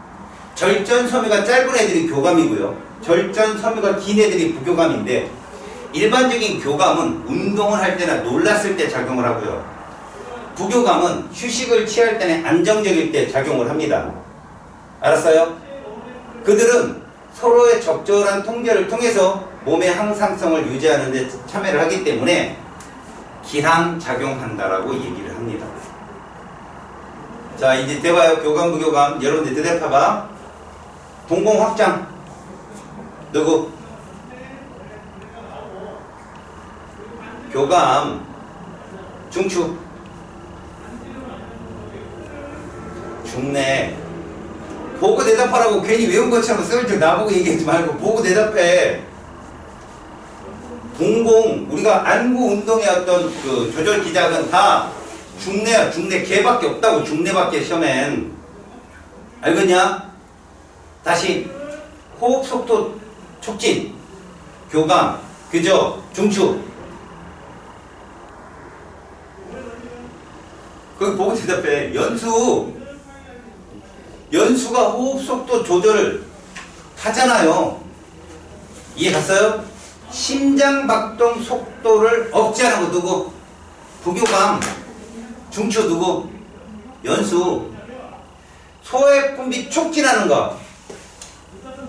절전섬유가 짧은 애들이 교감이고요. 절전섬유가 긴 애들이 부교감인데 일반적인 교감은 운동을 할 때나 놀랐을 때 작용을 하고요. 부교감은 휴식을 취할 때는 안정적일 때 작용을 합니다. 알았어요? 그들은 서로의 적절한 통제를 통해서 몸의 항상성을 유지하는 데 참여를 하기 때문에 기항작용한다라고 얘기를 합니다. 자, 이제 대봐요. 교감, 부교감. 여러분들 대답해봐. 동공확장. 누구? 교감, 중추, 중내. 보고 대답하라고. 괜히 외운 것처럼 썰줄 나보고 얘기하지 말고 보고 대답해. 동공, 우리가 안구 운동의 어떤 그 조절 기작은 다 중내야. 중내. 개밖에 없다고. 중내밖에 시험엔. 알겠냐? 다시 호흡 속도 촉진, 교감, 그죠? 중추. 거기 보고 대답해. 연수가 호흡 속도 조절을 하잖아요. 이해 갔어요? 심장 박동 속도를 억제하는 거 누구? 부교감. 중추 누구? 연수. 소액 분비 촉진하는 거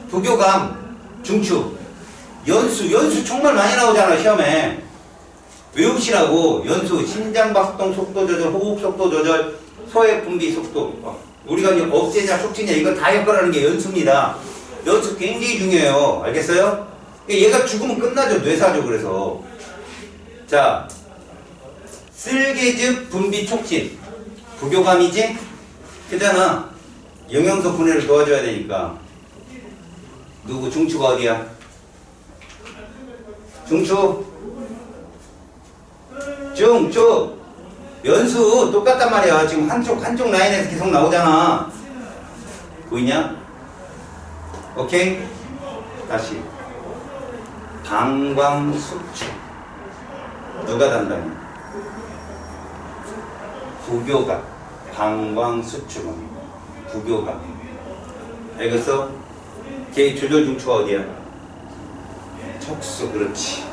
부교감. 중추. 연수 정말 많이 나오잖아 시험에. 외우시라고. 연수 심장 박동 속도 조절, 호흡 속도 조절, 소액 분비 속도. 우리가 이제 억제냐 촉진이냐 이거 다 역할하는 게 연수입니다. 연수 굉장히 중요해요. 알겠어요? 얘가 죽으면 끝나죠. 뇌사죠. 그래서 자, 쓸개즙 분비 촉진 부교감이지? 그잖아. 영양소 분해를 도와줘야 되니까. 누구? 중추가 어디야? 중추 연수 똑같단 말이야. 지금 한쪽 라인에서 계속 나오잖아. 보이냐? 오케이? 다시 방광수축 누가 담당해? 부교감. 방광수축은 부교감. 알겠어? 걔 조절 중추가 어디야? 척수. 그렇지.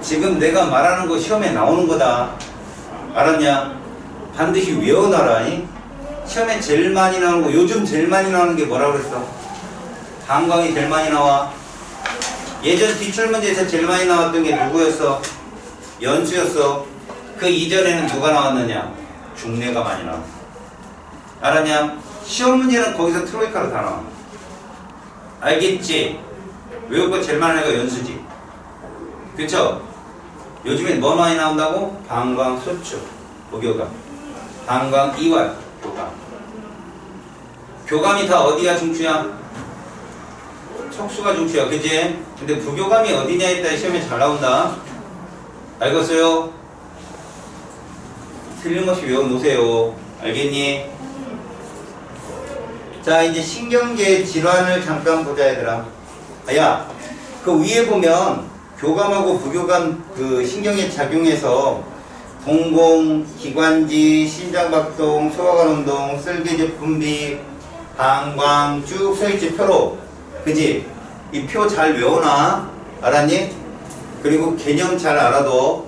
지금 내가 말하는 거 시험에 나오는 거다. 알았냐? 반드시 외워놔라. 시험에 제일 많이 나오는 거, 요즘 제일 많이 나오는 게 뭐라고 그랬어? 방광이 제일 많이 나와. 예전 기출문제에서 제일 많이 나왔던 게 누구였어? 연수였어. 그 이전에는 누가 나왔느냐? 중뇌가 많이 나왔어. 알았냐? 시험 문제는 거기서 트로이카로 다 나와. 알겠지? 외울 거 제일 많은 애가 연수지. 그쵸? 요즘엔 뭐 많이 나온다고? 방광수축, 부교감. 방광이완, 교감. 교감이 다 어디야? 중추야? 척수가 중추야. 그치? 근데 부교감이 어디냐에 따라 시험에 잘 나온다. 알겠어요? 틀림없이 외워놓으세요. 알겠니? 자, 이제 신경계 질환을 잠깐 보자, 얘들아. 야, 그 위에 보면 교감하고 부교감 그 신경에 작용해서 동공, 기관지, 심장박동, 소화관 운동, 쓸개즙 분비, 방광 쭉 써있지 표로. 그지? 이 표 잘 외워놔. 알았니? 그리고 개념 잘 알아둬.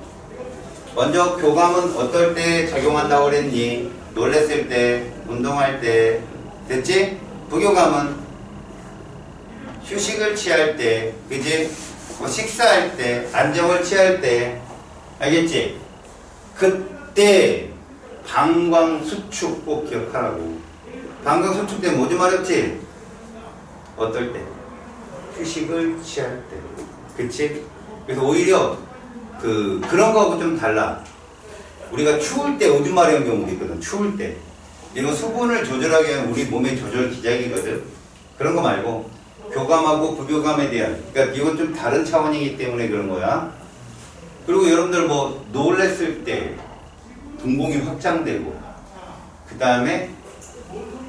먼저 교감은 어떨 때 작용한다고 그랬니? 놀랬을 때, 운동할 때. 됐지? 부교감은 휴식을 취할 때, 그지? 뭐 식사할 때, 안정을 취할 때. 알겠지? 그때 방광수축 꼭 기억하라고. 방광수축 때 뭐 좀 어렵지? 어떨 때? 휴식을 취할 때. 그치? 그래서 오히려 그런 거하고 좀 달라. 우리가 추울 때 오줌 마려운 경우도 있거든. 추울 때. 이거 수분을 조절하기 위한 우리 몸의 조절 기작이거든. 그런 거 말고 교감하고 부교감에 대한, 그러니까 이건 좀 다른 차원이기 때문에 그런 거야. 그리고 여러분들 뭐 놀랬을 때 동공이 확장되고 그 다음에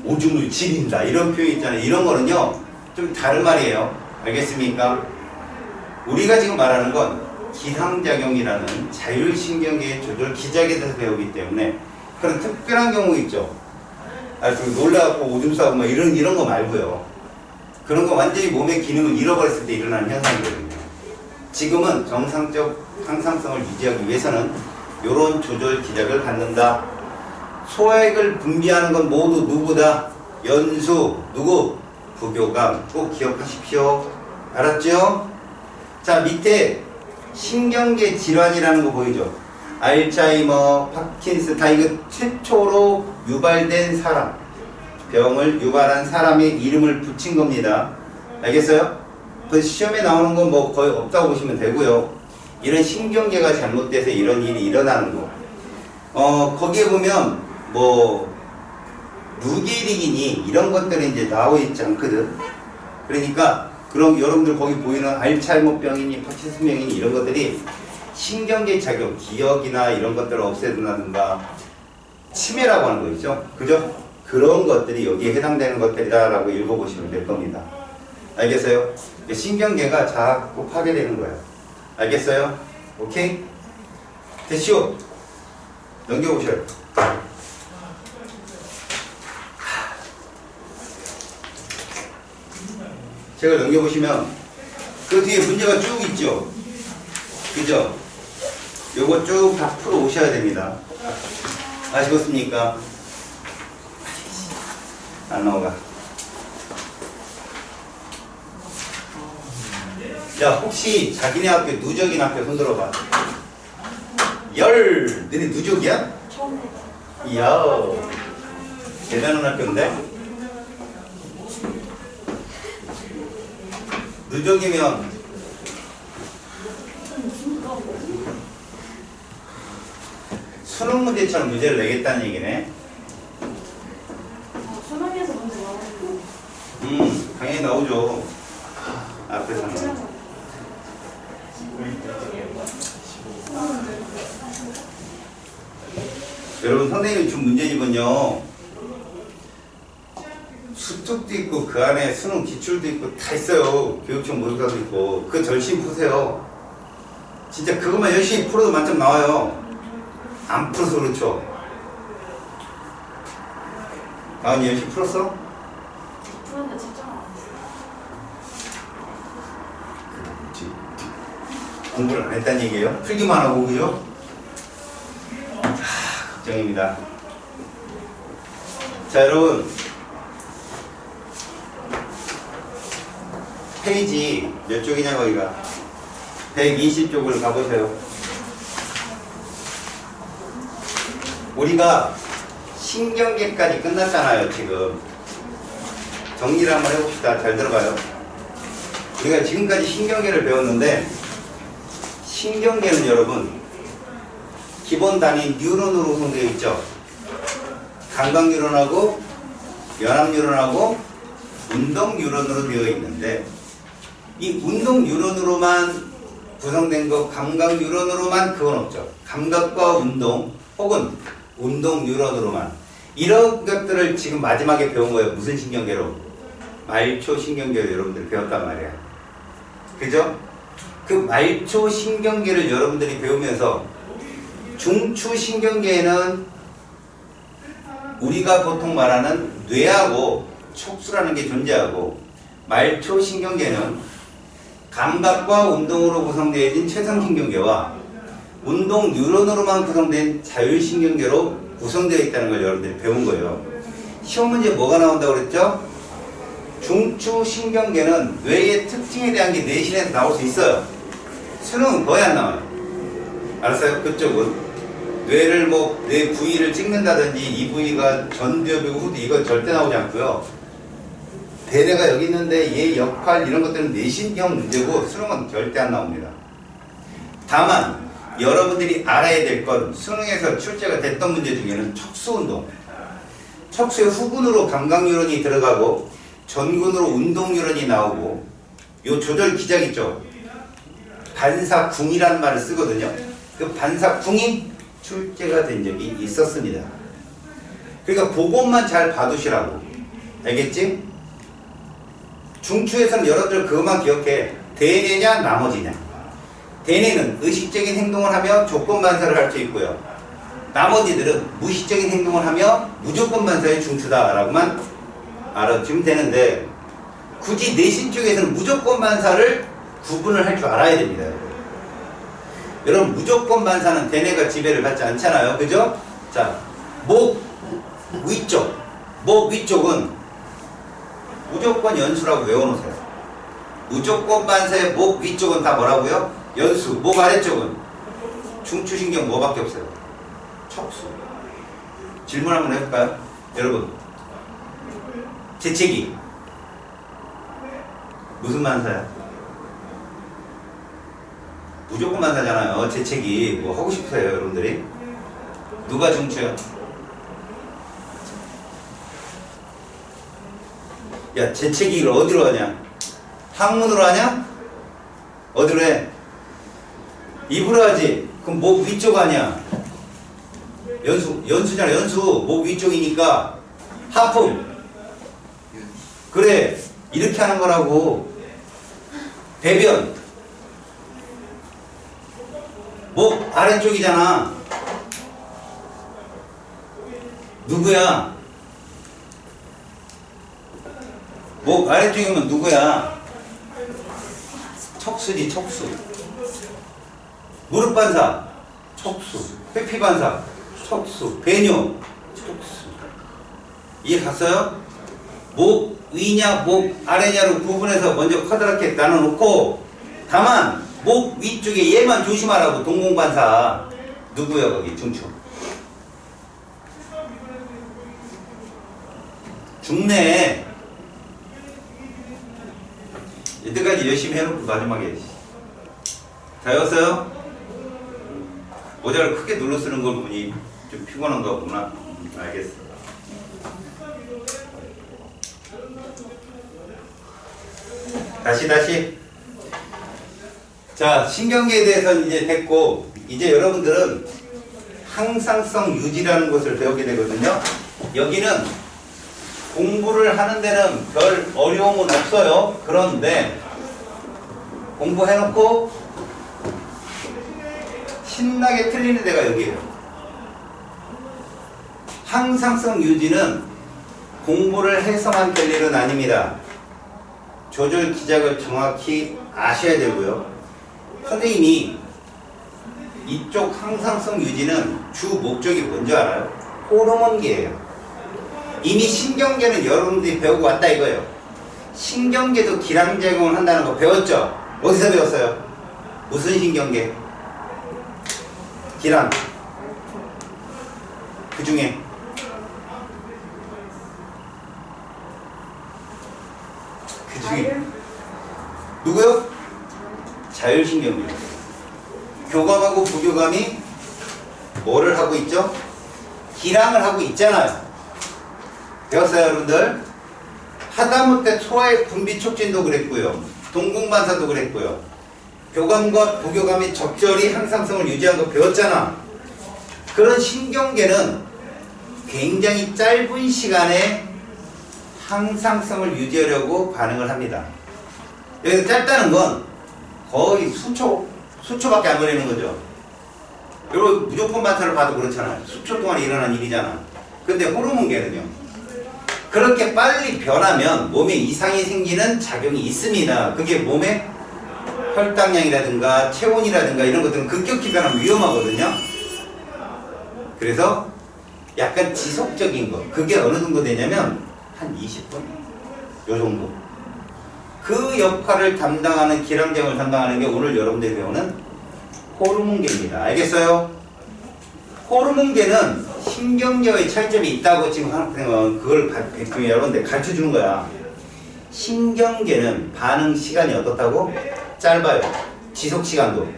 오줌을 지린다 이런 표현 있잖아요. 이런 거는요 좀 다른 말이에요. 알겠습니까? 우리가 지금 말하는 건 기상작용이라는 자율신경계의 조절 기작에 대해서 배우기 때문에 그런 특별한 경우 있죠. 놀라갖고 오줌 싸고 막 이런 거 말고요. 그런 거 완전히 몸의 기능을 잃어버렸을 때 일어나는 현상이거든요. 지금은 정상적 항상성을 유지하기 위해서는 이런 조절 기작을 갖는다. 소액을 분비하는 건 모두 누구다? 연수, 누구? 부교감. 꼭 기억하십시오. 알았죠? 자, 밑에 신경계 질환이라는 거 보이죠? 알츠하이머, 파킨슨 다 이거 최초로 유발된 사람, 병을 유발한 사람의 이름을 붙인 겁니다. 알겠어요? 그 시험에 나오는 건 뭐 거의 없다고 보시면 되고요. 이런 신경계가 잘못돼서 이런 일이 일어나는 거. 거기에 보면 뭐 루게릭이니 이런 것들이 이제 나와 있지 않거든. 그러니까 그럼 여러분들 거기 보이는 알츠하이머병이니 파킨슨병이니 이런 것들이 신경계 작용, 기억이나 이런 것들을 없애준다든가 치매라고 하는 거 있죠. 그죠? 그런 것들이 여기에 해당되는 것들이다라고 읽어보시면 될 겁니다. 알겠어요? 신경계가 자꾸 파괴되는 거예요. 알겠어요? 오케이? 됐죠? 넘겨보셔요. 제가 넘겨보시면 그 뒤에 문제가 쭉 있죠. 그죠? 요거 쭉 다 풀어 오셔야 됩니다. 아시겠습니까? 안 나오가. 야, 혹시 자기네 학교 누적인 학교 손들어봐. 너네 누적이야? 처음 해. 이야, 대단한 학교인데? 누적이면 수능 문제처럼 문제를 내겠다는 얘기네. 수능에서 문제 나오는 당연히 나오죠. 앞에서는. 여러분, 선생님이 준 문제집은요, 수특도 있고 그 안에 수능 기출도 있고 다 있어요. 교육청 모의고사도 있고. 그거 열심히 푸세요. 진짜 그것만 열심히 풀어도 만점 나와요. 안 풀어서 그렇죠. 가은이 열심히 풀었어? 그런데 집중 안 했어. 공부를 안 했다는 얘기예요? 풀기만 하고, 그죠? 걱정입니다. 자, 여러분. 페이지 몇 쪽이냐, 거기가? 120쪽을 가보세요. 우리가 신경계까지 끝났잖아요, 지금. 정리를 한번 해봅시다. 잘 들어봐요. 우리가 지금까지 신경계를 배웠는데, 신경계는 여러분, 기본 단위 뉴런으로 구성되어 있죠. 감각 뉴런하고, 연합 뉴런하고, 운동 뉴런으로 되어 있는데, 이 운동 뉴런으로만 구성된 거, 감각 뉴런으로만 그건 없죠. 감각과 운동, 혹은 운동 뉴런으로만. 이런 것들을 지금 마지막에 배운 거예요. 무슨 신경계로? 말초 신경계로 여러분들이 배웠단 말이야. 그죠? 그 말초 신경계를 여러분들이 배우면서 중추 신경계에는 우리가 보통 말하는 뇌하고 촉수라는 게 존재하고, 말초 신경계는 감각과 운동으로 구성되어진 최상신경계와 운동 뉴런으로만 구성된 자율신경계로 구성되어 있다는 걸 여러분들이 배운 거예요. 시험 문제 뭐가 나온다고 그랬죠? 중추신경계는 뇌의 특징에 대한 게 내신에서 나올 수 있어요. 수능은 거의 안 나와요. 알았어요? 그쪽은 뇌를 뇌 부위를 찍는다든지 이 부위가 전두엽이고 후두, 이건 절대 나오지 않고요. 대뇌가 여기 있는데 얘 역할 이런 것들은 내신형 문제고 수능은 절대 안 나옵니다. 다만 여러분들이 알아야 될 건 수능에서 출제가 됐던 문제 중에는 척수운동, 척수의 후근으로 감각뉴런이 들어가고 전근으로 운동뉴런이 나오고, 요 조절 기작 있죠. 반사궁이라는 말을 쓰거든요. 그 반사궁이 출제가 된 적이 있었습니다. 그러니까 그것만 잘 봐두시라고. 알겠지? 중추에서는 여러분들 그것만 기억해. 대뇌냐 나머지냐. 대뇌는 의식적인 행동을 하며 조건 반사를 할 수 있고요. 나머지들은 무의식적인 행동을 하며 무조건 반사의 중추다라고만 알아주면 되는데, 굳이 내신 쪽에서는 무조건 반사를 구분을 할 줄 알아야 됩니다. 여러분, 무조건 반사는 대뇌가 지배를 받지 않잖아요. 그죠? 자, 목 위쪽은 무조건 연수라고 외워놓으세요. 무조건 반사의 목 위쪽은 다 뭐라고요? 연수. 목 아래쪽은 중추신경 뭐밖에 없어요? 척수. 질문 한번 해볼까요? 여러분, 재채기 무슨 반사야? 무조건 반사잖아요. 재채기 뭐 하고 싶으세요, 여러분들이? 누가 중추야? 야, 재채기를 어디로 하냐? 항문으로 하냐? 어디로 해? 입으로 하지. 그럼 목 위쪽 아니야? 연수잖아. 연수. 목 위쪽이니까 하품. 그래, 이렇게 하는 거라고. 배변 목 아래쪽이잖아. 누구야? 목 아래쪽이면 누구야? 척수지, 척수. 무릎 반사, 척수. 회피 반사, 척수. 배뇨, 척수. 이해 갔어요? 목 위냐, 목 아래냐로 구분해서 먼저 커다랗게 나눠놓고, 다만 목 위쪽에 얘만 조심하라고. 동공반사. 누구야 거기? 중추. 중내. 이때까지 열심히 해놓고 마지막에 다 외웠어요? 모자를 크게 눌러 쓰는 걸 보니 좀 피곤한가 보구나. 알겠어. 다시. 자, 신경계에 대해서는 이제 됐고, 이제 여러분들은 항상성 유지라는 것을 배우게 되거든요. 여기는 공부를 하는 데는 별 어려움은 없어요. 그런데 공부해놓고 신나게 틀리는 데가 여기예요. 항상성 유지는 공부를 해서만 될 일은 아닙니다. 조절 기작을 정확히 아셔야 되고요. 선생님이 이쪽 항상성 유지는 주 목적이 뭔지 알아요? 호르몬계예요. 이미 신경계는 여러분들이 배우고 왔다 이거예요. 신경계도 기량작용을 한다는 거 배웠죠? 어디서 배웠어요? 무슨 신경계? 기랑. 그 중에 누구요? 자율신경계. 교감하고 부교감이 뭐를 하고 있죠? 기랑을 하고 있잖아요. 배웠어요 여러분들? 하다못해 소화의 분비 촉진도 그랬고요. 동공반사도 그랬고요. 교감과 부교감이 적절히 항상성을 유지한 거 배웠잖아. 그런 신경계는 굉장히 짧은 시간에 항상성을 유지하려고 반응을 합니다. 여기서 짧다는 건 거의 수초밖에 안 걸리는 거죠. 여러분 무조건 반사를 봐도 그렇잖아요. 수초 동안 일어난 일이잖아. 근데 호르몬계는요, 그렇게 빨리 변하면 몸에 이상이 생기는 작용이 있습니다. 그게 몸에 혈당량이라든가 체온이라든가 이런 것들은 급격히 변하면 위험하거든요. 그래서 약간 지속적인 거, 그게 어느 정도 되냐면 한 20분? 요 정도. 그 역할을 담당하는 기량작용을 담당하는 게 오늘 여러분들이 배우는 호르몬계입니다. 알겠어요? 호르몬계는 신경계의 차이점이 있다고 지금 하는 그걸 여러분들 가르쳐 주는 거야. 신경계는 반응 시간이 어떻다고? 짧아요. 지속 시간도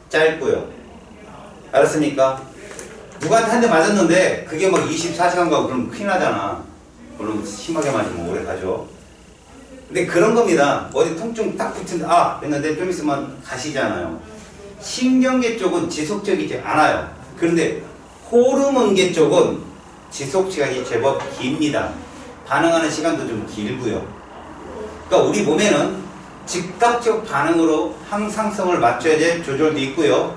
짧고요. 알았습니까? 누구한테 한 대 맞았는데 그게 막 24시간 가고 그러면 큰일 나잖아. 물론 심하게 맞으면 오래 가죠. 근데 그런 겁니다. 어디 통증 딱 붙은데 했는데 좀 있으면 가시잖아요. 신경계 쪽은 지속적이지 않아요. 그런데 호르몬계 쪽은 지속시간이 제법 깁니다. 반응하는 시간도 좀 길고요. 그러니까 우리 몸에는 즉각적 반응으로 항상성을 맞춰야 될 조절도 있고요.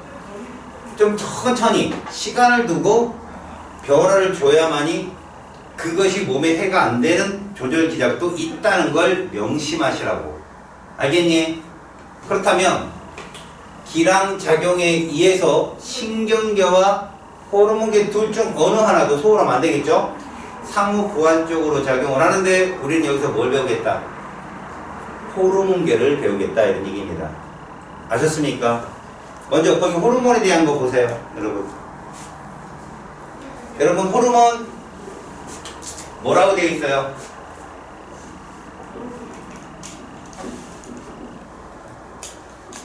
좀 천천히 시간을 두고 변화를 줘야만이 그것이 몸에 해가 안 되는 조절 기작도 있다는 걸 명심하시라고. 알겠니? 그렇다면 기량작용에 의해서 신경계와 호르몬계 둘 중 어느 하나도 소홀하면 안 되겠죠? 상호 보완적으로 작용을 하는데 우리는 여기서 뭘 배우겠다? 호르몬계를 배우겠다 이런 얘기입니다. 아셨습니까? 먼저 거기 호르몬에 대한 거 보세요. 여러분 호르몬 뭐라고 되어 있어요?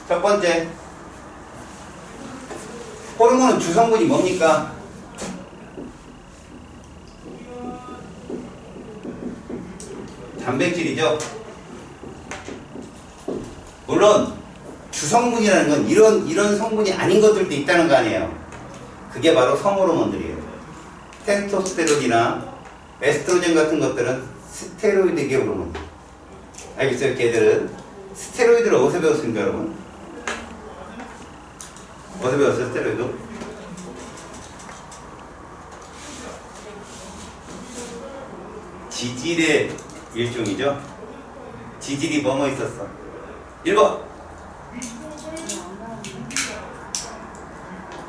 첫 번째, 호르몬은 주성분이 뭡니까? 단백질이죠. 물론 주성분이라는 건 이런 성분이 아닌 것들도 있다는 거 아니에요. 그게 바로 성호르몬들이에요. 테스토스테론이나 에스트로겐 같은 것들은 스테로이드계 호르몬. 알겠어요? 걔들은 스테로이드를 어디서 배웠습니까 여러분? 어디서 배웠어요 스테로이드? 지질의 일종이죠. 지질이 뭐뭐 있었어? 1번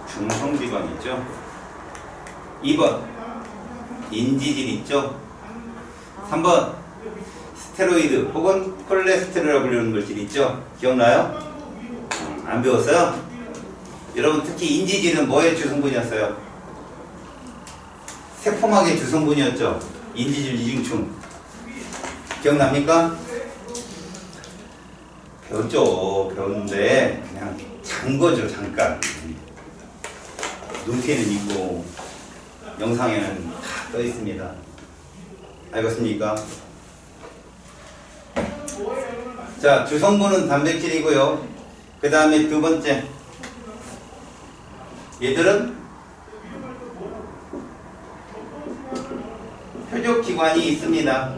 중성지방 있죠. 2번 인지질 있죠. 3번 스테로이드 혹은 콜레스테롤이라고 불리는 물질 있죠. 기억나요? 안 배웠어요? 여러분 특히 인지질은 뭐의 주성분이었어요? 세포막의 주성분이었죠. 인지질 이중충 기억납니까? 배웠는데 그냥 잔거죠. 잠깐 노트에는 있고 영상에는 다 떠 있습니다. 알겠습니까? 자, 주성분은 단백질이고요. 그 다음에 두 번째 얘들은 표적기관이 있습니다.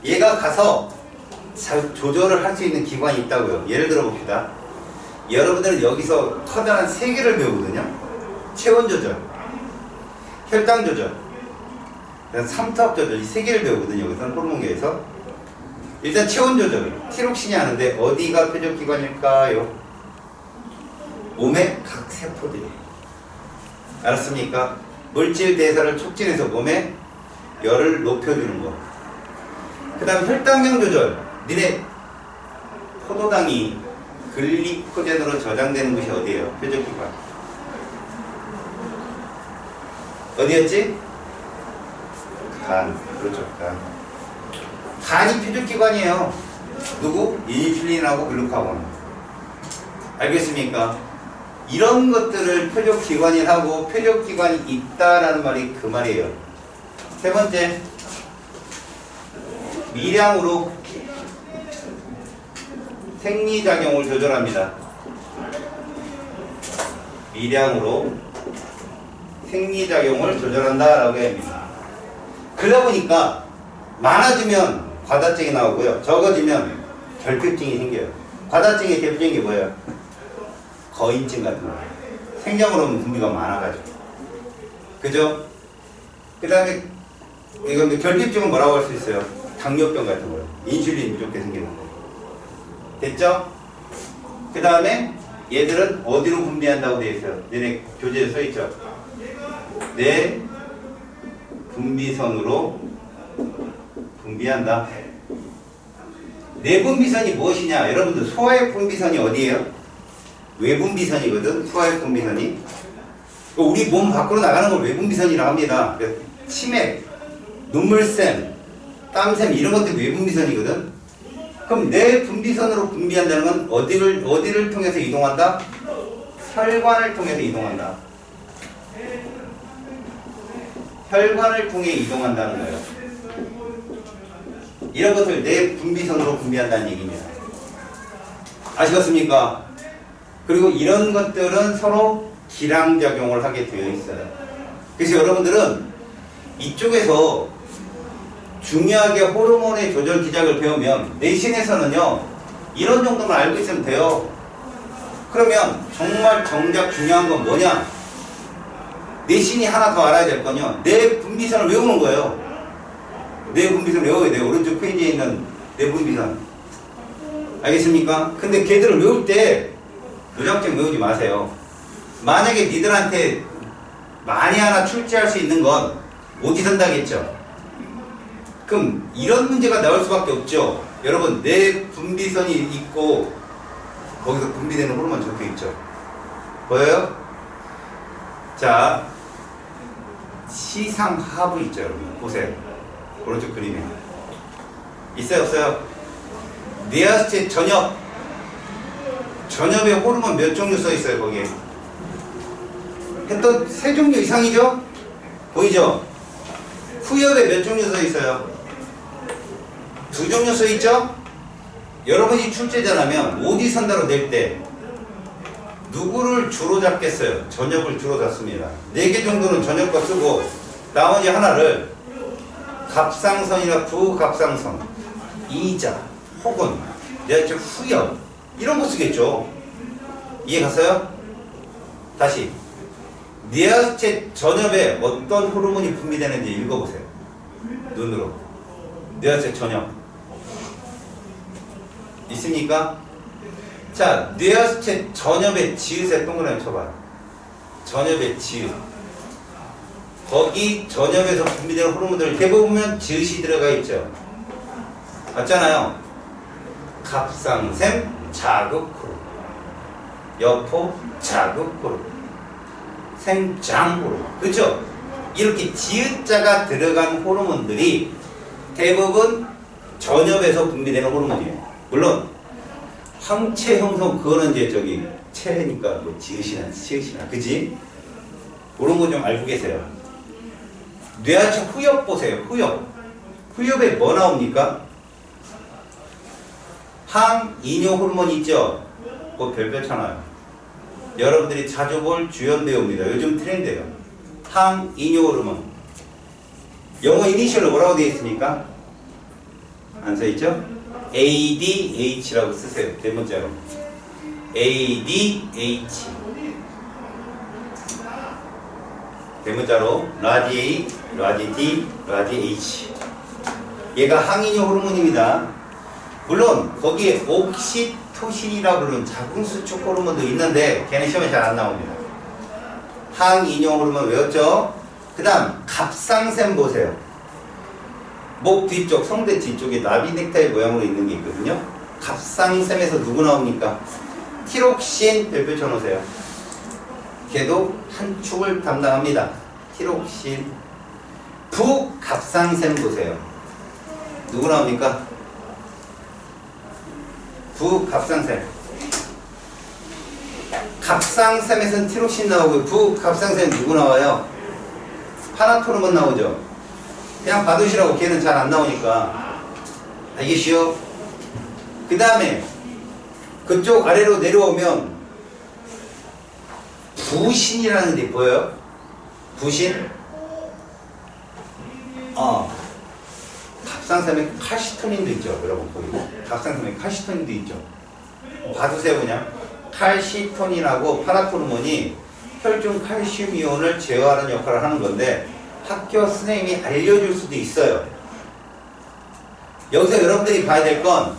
얘가 가서 조절을 할 수 있는 기관이 있다고요. 예를 들어 봅시다. 여러분들은 여기서 커다란 세 개를 배우거든요. 체온 조절, 혈당 조절, 삼투압 조절 이 세 개를 배우거든요. 여기서는 호르몬계에서. 일단 체온 조절, 티록신이 하는데 어디가 표적기관일까요? 몸의 각 세포들이. 알았습니까? 물질 대사를 촉진해서 몸에 열을 높여주는 거. 그 다음 혈당량 조절. 니네 포도당이 글리코젠으로 저장되는 곳이 어디예요? 표적기관. 어디였지? 간. 그렇죠. 간. 간이 표적기관이에요. 누구? 인슐린하고 글루카곤. 알겠습니까? 이런 것들을 표적기관이라고 표적기관이 있다라는 말이 그 말이에요. 세 번째, 미량으로 생리작용을 조절합니다. 미량으로 생리작용을 조절한다라고 합니다. 그러다 보니까 많아지면 과다증이 나오고요. 적어지면 결핍증이 생겨요. 과다증의 대표적인 게 뭐예요? 거인증 같은 거. 생장으로는 분비가 많아가지고. 그죠? 그 다음에 이건 결핍증은 뭐라고 할 수 있어요? 당뇨병 같은 거요. 인슐린 부족해 생기는 거. 됐죠? 그 다음에 얘들은 어디로 분비한다고 되어 있어요? 얘네 교재에 써 있죠? 내 분비선으로 분비한다. 내분비선이 무엇이냐? 여러분들 소화액 분비선이 어디예요? 외분비선이거든. 소화액 분비선이. 우리 몸 밖으로 나가는 걸 외분비선이라고 합니다. 치맥, 눈물샘, 땀샘 이런 것들 외분비선이거든. 그럼 내 분비선으로 분비한다는 건 어디를 통해서 이동한다? 혈관을 통해서 이동한다. 혈관을 통해 이동한다는 거예요. 이런 것을 내 분비선으로 분비한다는 얘기입니다. 아시겠습니까? 그리고 이런 것들은 서로 기량작용을 하게 되어 있어요. 그래서 여러분들은 이쪽에서 중요하게 호르몬의 조절 기작을 배우면 내신에서는요 이런 정도만 알고 있으면 돼요. 그러면 정말 정작 중요한 건 뭐냐? 내신이 하나 더 알아야 될 건요 내 분비선을 외우는 거예요. 내 분비선을 외워야 돼요. 오른쪽 페이지에 있는 내 분비선. 알겠습니까? 근데 걔들을 외울 때 무작정 외우지 마세요. 만약에 니들한테 만에 하나 출제할 수 있는 건 어디 선다겠죠? 그럼 이런 문제가 나올 수밖에 없죠. 여러분 내 분비선이 있고 거기서 분비되는 호르몬 적혀 있죠. 보여요? 자, 시상하부 있죠. 여러분 보세요. 오른쪽 그림에 있어요 없어요? 뇌하수체 전엽에 호르몬 몇 종류 써 있어요 거기에? 했던 세 종류 이상이죠? 보이죠? 후엽에 몇 종류 써 있어요? 2종류 써 있죠? 여러분이 출제자라면 어디 선다로 낼 때 누구를 주로 잡겠어요? 전엽을 주로 잡습니다. 4개 정도는 전엽 거 쓰고 나머지 하나를 갑상선이나 부갑상선, 이자 혹은 내가 후엽 이런 거 쓰겠죠. 이해 갔어요? 다시 뇌하수체 전엽에 어떤 호르몬이 분비되는지 읽어보세요. 눈으로. 뇌하체 전엽. 있습니까? 자, 뇌하체 전엽의 지읒에 동그라미 쳐봐요. 전엽의 지읒. 거기 전엽에서 분비되는 호르몬들 대부분 지읒이 들어가 있죠. 맞잖아요. 갑상샘 자극 호르몬, 여포 자극 호르몬, 생장 호르몬. 그렇죠? 이렇게 지읒자가 들어간 호르몬들이 대부분 전엽에서 분비되는 호르몬이에요. 물론 항체 형성 그거는 이제 저기 체니까 뭐 지읒이나 치읒이나 그지? 그런 거 좀 알고 계세요. 뇌하체 후엽 보세요. 후엽. 후엽에 뭐 나옵니까? 항이뇨 호르몬 있죠? 그거 별별 쳐놔요. 여러분들이 자주 볼 주연 배우입니다. 요즘 트렌드예요. 항이뇨 호르몬. 영어 이니셜로 뭐라고 되어 있습니까? 안 써있죠? ADH라고 쓰세요. 대문자로. ADH. 대문자로 라지 A, 라지 D, 라지 H. 얘가 항이뇨 호르몬입니다. 물론 거기에 옥시토신이라고 부르는 자궁수축 호르몬도 있는데 걔는 시험에 잘 안 나옵니다. 항이뇨 호르몬 외웠죠? 그 다음 갑상샘 보세요. 목 뒤쪽, 성대 뒤쪽에 나비 넥타이 모양으로 있는 게 있거든요. 갑상샘에서 누구 나옵니까? 티록신 별표 쳐놓으세요. 걔도 한 축을 담당합니다. 티록신. 부갑상샘 보세요. 누구 나옵니까? 부갑상샘. 갑상샘에서는 티록신 나오고 부갑상샘 누구 나와요? 파라토르몬 나오죠. 그냥 받으시라고 걔는 잘 안 나오니까. 알겠시요? 그 다음에 그쪽 아래로 내려오면 부신이라는 데 보여요? 부신? 갑상샘에 칼시토닌도 있죠. 여러분 보이고 갑상샘에 칼시토닌도 있죠. 봐두세요. 그냥 칼시토닌하고 파라토르몬이 혈중 칼슘 이온을 제어하는 역할을 하는 건데 학교 선생님이 알려줄 수도 있어요. 여기서 여러분들이 봐야 될 건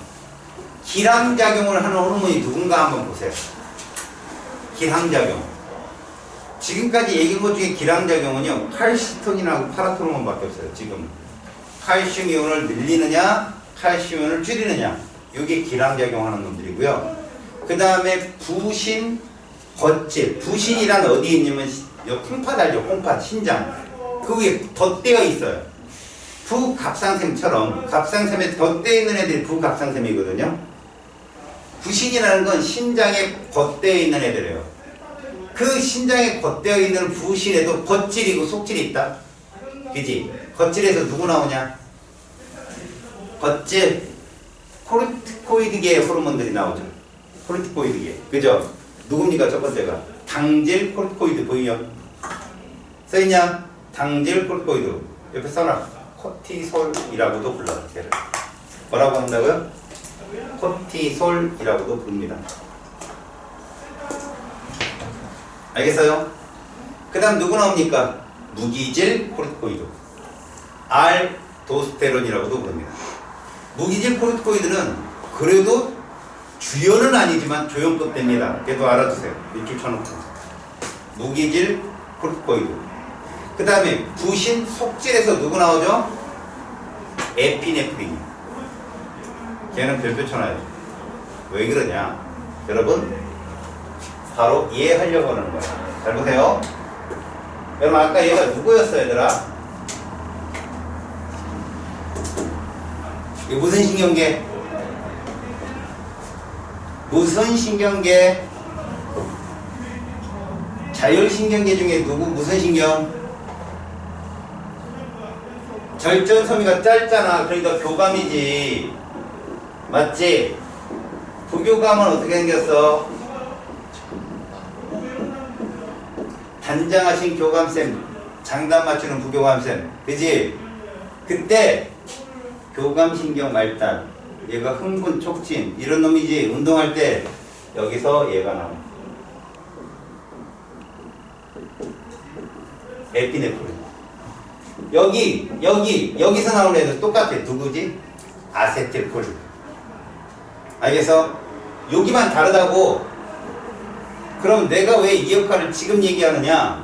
기량작용을 하는 호르몬이 누군가 한번 보세요. 기량작용. 지금까지 얘기한 것 중에 기량작용은요, 칼시토닌하고 파라토르몬밖에 없어요. 지금 칼슘 이온을 늘리느냐 칼슘 이온을 줄이느냐, 이게 기량작용하는 놈들이고요. 그 다음에 부신, 겉질. 부신이란 어디에 있냐면 여기 콩팥 알죠? 콩팥, 신장. 그게 덧대어 있어요. 부갑상샘처럼 갑상샘에 덧대어 있는 애들이 부갑상샘이거든요. 부신이라는 건 신장에 겉대어 있는 애들이에요. 그 신장에 겉대어 있는 부신에도 겉질이고 속질이 있다. 그지? 겉질에서 누구 나오냐? 겉질, 코르티코이드계의 호르몬들이 나오죠. 코르티코이드계. 그죠? 누굽니까? 첫 번째가 당질 코르티코이드 보이요? 써있냐? 당질 코르티코이드. 옆에 써놔. 코티솔이라고도 불러요. 걔를. 뭐라고 한다고요? 코티솔이라고도 부릅니다. 알겠어요? 그 다음 누구 나옵니까? 무기질 코르티코이드. 알도스테론이라고도 부릅니다. 무기질 코르티코이드는 그래도 주연은 아니지만 조연급 됩니다. 걔도 알아두세요. 밑줄 쳐놓고. 무기질 코르티코이드. 그 다음에 부신 속질에서 누구 나오죠? 에피네프린. 걔는 별표 쳐놔야죠. 왜 그러냐? 여러분 바로 이해하려고 하는 거예요. 잘 보세요. 여러분 아까 얘가 누구였어 얘들아? 이게 무슨 신경계? 무슨 신경계? 자율신경계 중에 누구 무슨 신경? 절전섬유가 짧잖아. 그러니까 교감이지. 맞지? 부교감은 어떻게 생겼어? 단장하신 교감쌤, 장단 맞추는 부교감쌤, 그지? 그때 교감신경 말단, 얘가 흥분, 촉진 이런 놈이지. 운동할 때 여기서 얘가 나와. 에피네프린. 여기서 나오는 애들 똑같아. 누구지? 아세틸콜. 알겠어? 여기만 다르다고. 그럼 내가 왜 이 역할을 지금 얘기하느냐?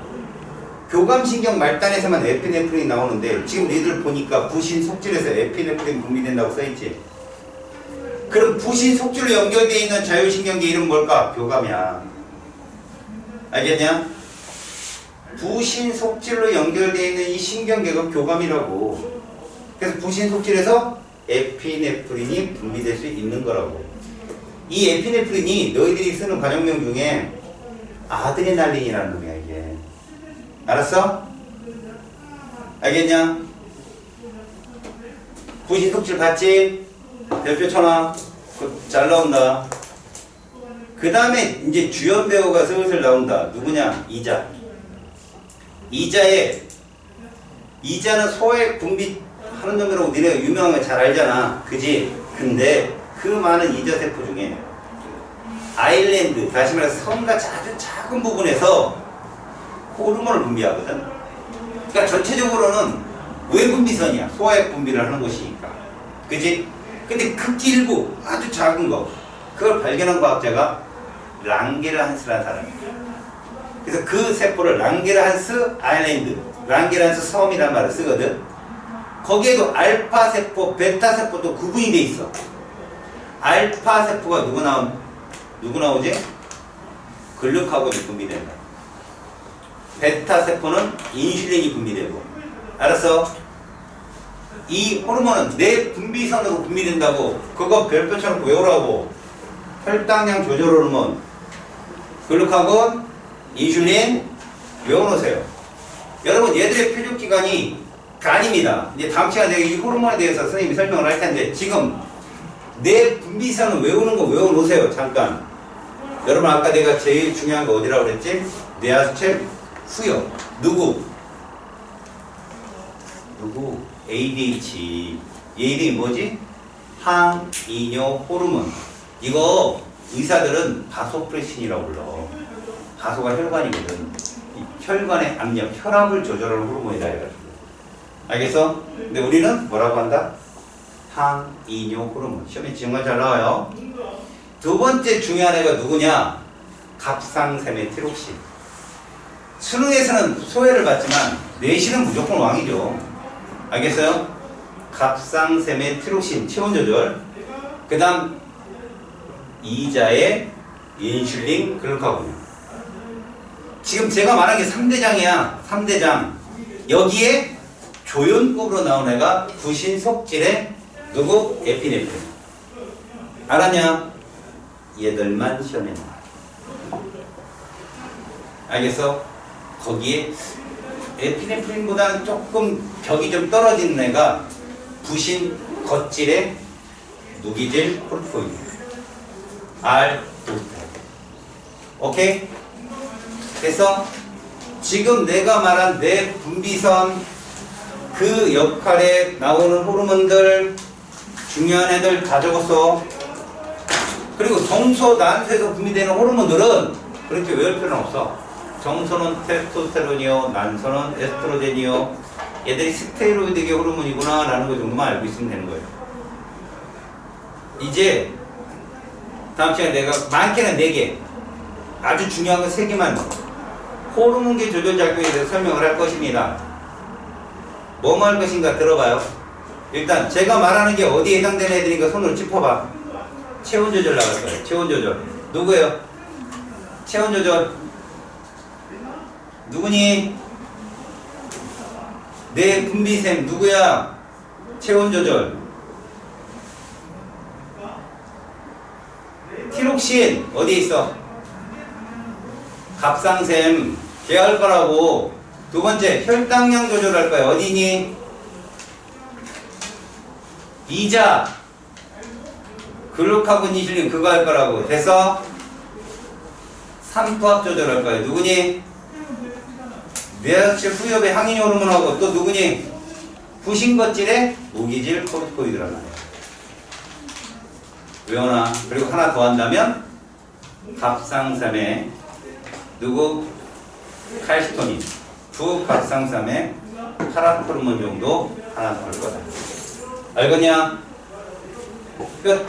교감신경 말단에서만 에피네프린이 나오는데 지금 니들 보니까 부신 속질에서 에피네프린 분비된다고 써있지? 그럼 부신 속질로 연결되어 있는 자율신경계 이름 뭘까? 교감이야. 알겠냐? 부신 속질로 연결되어 있는 이 신경계가 교감이라고. 그래서 부신 속질에서 에피네프린이 분비될 수 있는 거라고. 이 에피네프린이 너희들이 쓰는 과정명 중에 아드레날린이라는 놈이야 이게. 알았어? 알겠냐? 부신 속질 봤지? 별표 쳐놔. 잘 나온다. 그 다음에 이제 주연 배우가 슬슬 나온다. 누구냐? 이자. 이자는 소액 분비하는 놈이라고 니네가 유명한 거 잘 알잖아. 그지? 근데 그 많은 이자 세포 중에 아일랜드, 다시 말해서 성과 아주 작은 부분에서 호르몬을 분비하거든. 그러니까 전체적으로는 외분비선이야. 소액 분비를 하는 것이니까. 그지? 근데 극히 일부 아주 작은 거, 그걸 발견한 과학자가 랑게르한스라는 사람이야. 그래서 그 세포를 랑게르한스 아일랜드, 랑게르한스 섬이라는 말을 쓰거든. 거기에도 알파 세포, 베타 세포도 구분이 돼 있어. 알파 세포가 누구 나오지? 글루카곤이 분비된다. 베타 세포는 인슐린이 분비되고. 알았어? 이 호르몬은 내 분비선으로 분비된다고. 그거 별표처럼 외우라고. 혈당량 조절 호르몬, 글루카곤, 인슐린 외워놓으세요. 여러분 얘들의 표적기관이 간입니다. 이제 다음 시간에 내가 이 호르몬에 대해서 선생님이 설명을 할 텐데 지금 내 분비선을 외우는 거 외워놓으세요. 잠깐. 여러분 아까 내가 제일 중요한 거 어디라고 그랬지? 뇌하수체 후역. 누구? ADH. 얘 이름이 뭐지? 항이뇨 호르몬. 이거 의사들은 바소프레신이라고 불러. 바소가 혈관이거든. 이 혈관의 압력, 혈압을 조절하는 호르몬이다 해가지고. 알겠어? 근데 우리는 뭐라고 한다? 항이뇨 호르몬. 시험에 정말 잘 나와요. 두 번째 중요한 애가 누구냐? 갑상샘의 티록신. 수능에서는 소외를 받지만 내신은 무조건 왕이죠. 알겠어요? 갑상샘의 티록신, 체온 조절. 그 다음 이자의 인슐린, 글루카곤. 지금 제가 말한 게 3대장이야. 3대장. 여기에 조연급으로 나온 애가 부신속질의 누구? 에피네프린. 알았냐? 얘들만 시험에 나와. 알겠어? 거기에 에피네프린보다는 조금 벽이 좀 떨어지는 애가 부신 겉질의 무기질 콜포인. R-도스테론. 오케이? 그래서 지금 내가 말한 내 분비선 그 역할에 나오는 호르몬들 중요한 애들 다 적었어. 그리고 정소, 난소에서 분비되는 호르몬들은 그렇게 외울 필요는 없어. 정소는 테스토스테론이요, 난소는 에스트로겐이요. 얘들이 스테로이드계 호르몬이구나 라는 거 정도만 알고 있으면 되는 거예요. 이제 다음 시간에 내가 많게는 4개, 아주 중요한 건 3개만 호르몬계 조절 작용에 대해서 설명을 할 것입니다. 뭐뭐 할 것인가 들어봐요. 일단 제가 말하는 게 어디에 해당되는 애들인가 손으로 짚어봐. 체온 조절 나갈 거예요. 체온 조절. 누구예요? 체온 조절. 누구니? 내 분비샘 누구야? 체온 조절. 티록신 어디에 있어? 갑상샘. 걔가 할 거라고. 두 번째 혈당량 조절할 거야. 어디니? 이자, 글루카곤, 인슐린 그거 할 거라고. 됐어? 삼투압 조절할 거야. 누구니? 뇌하수체 후엽의 항인 호르몬하고 또 누구니? 부신겉질의 무기질 코르티코이드란 말이야. 외워놔. 그리고 하나 더 한다면 갑상샘의 누구? 칼시토닌. 두 갑상샘의 파라크루몬 정도 하나 더 할 거다. 알겠냐? 끝.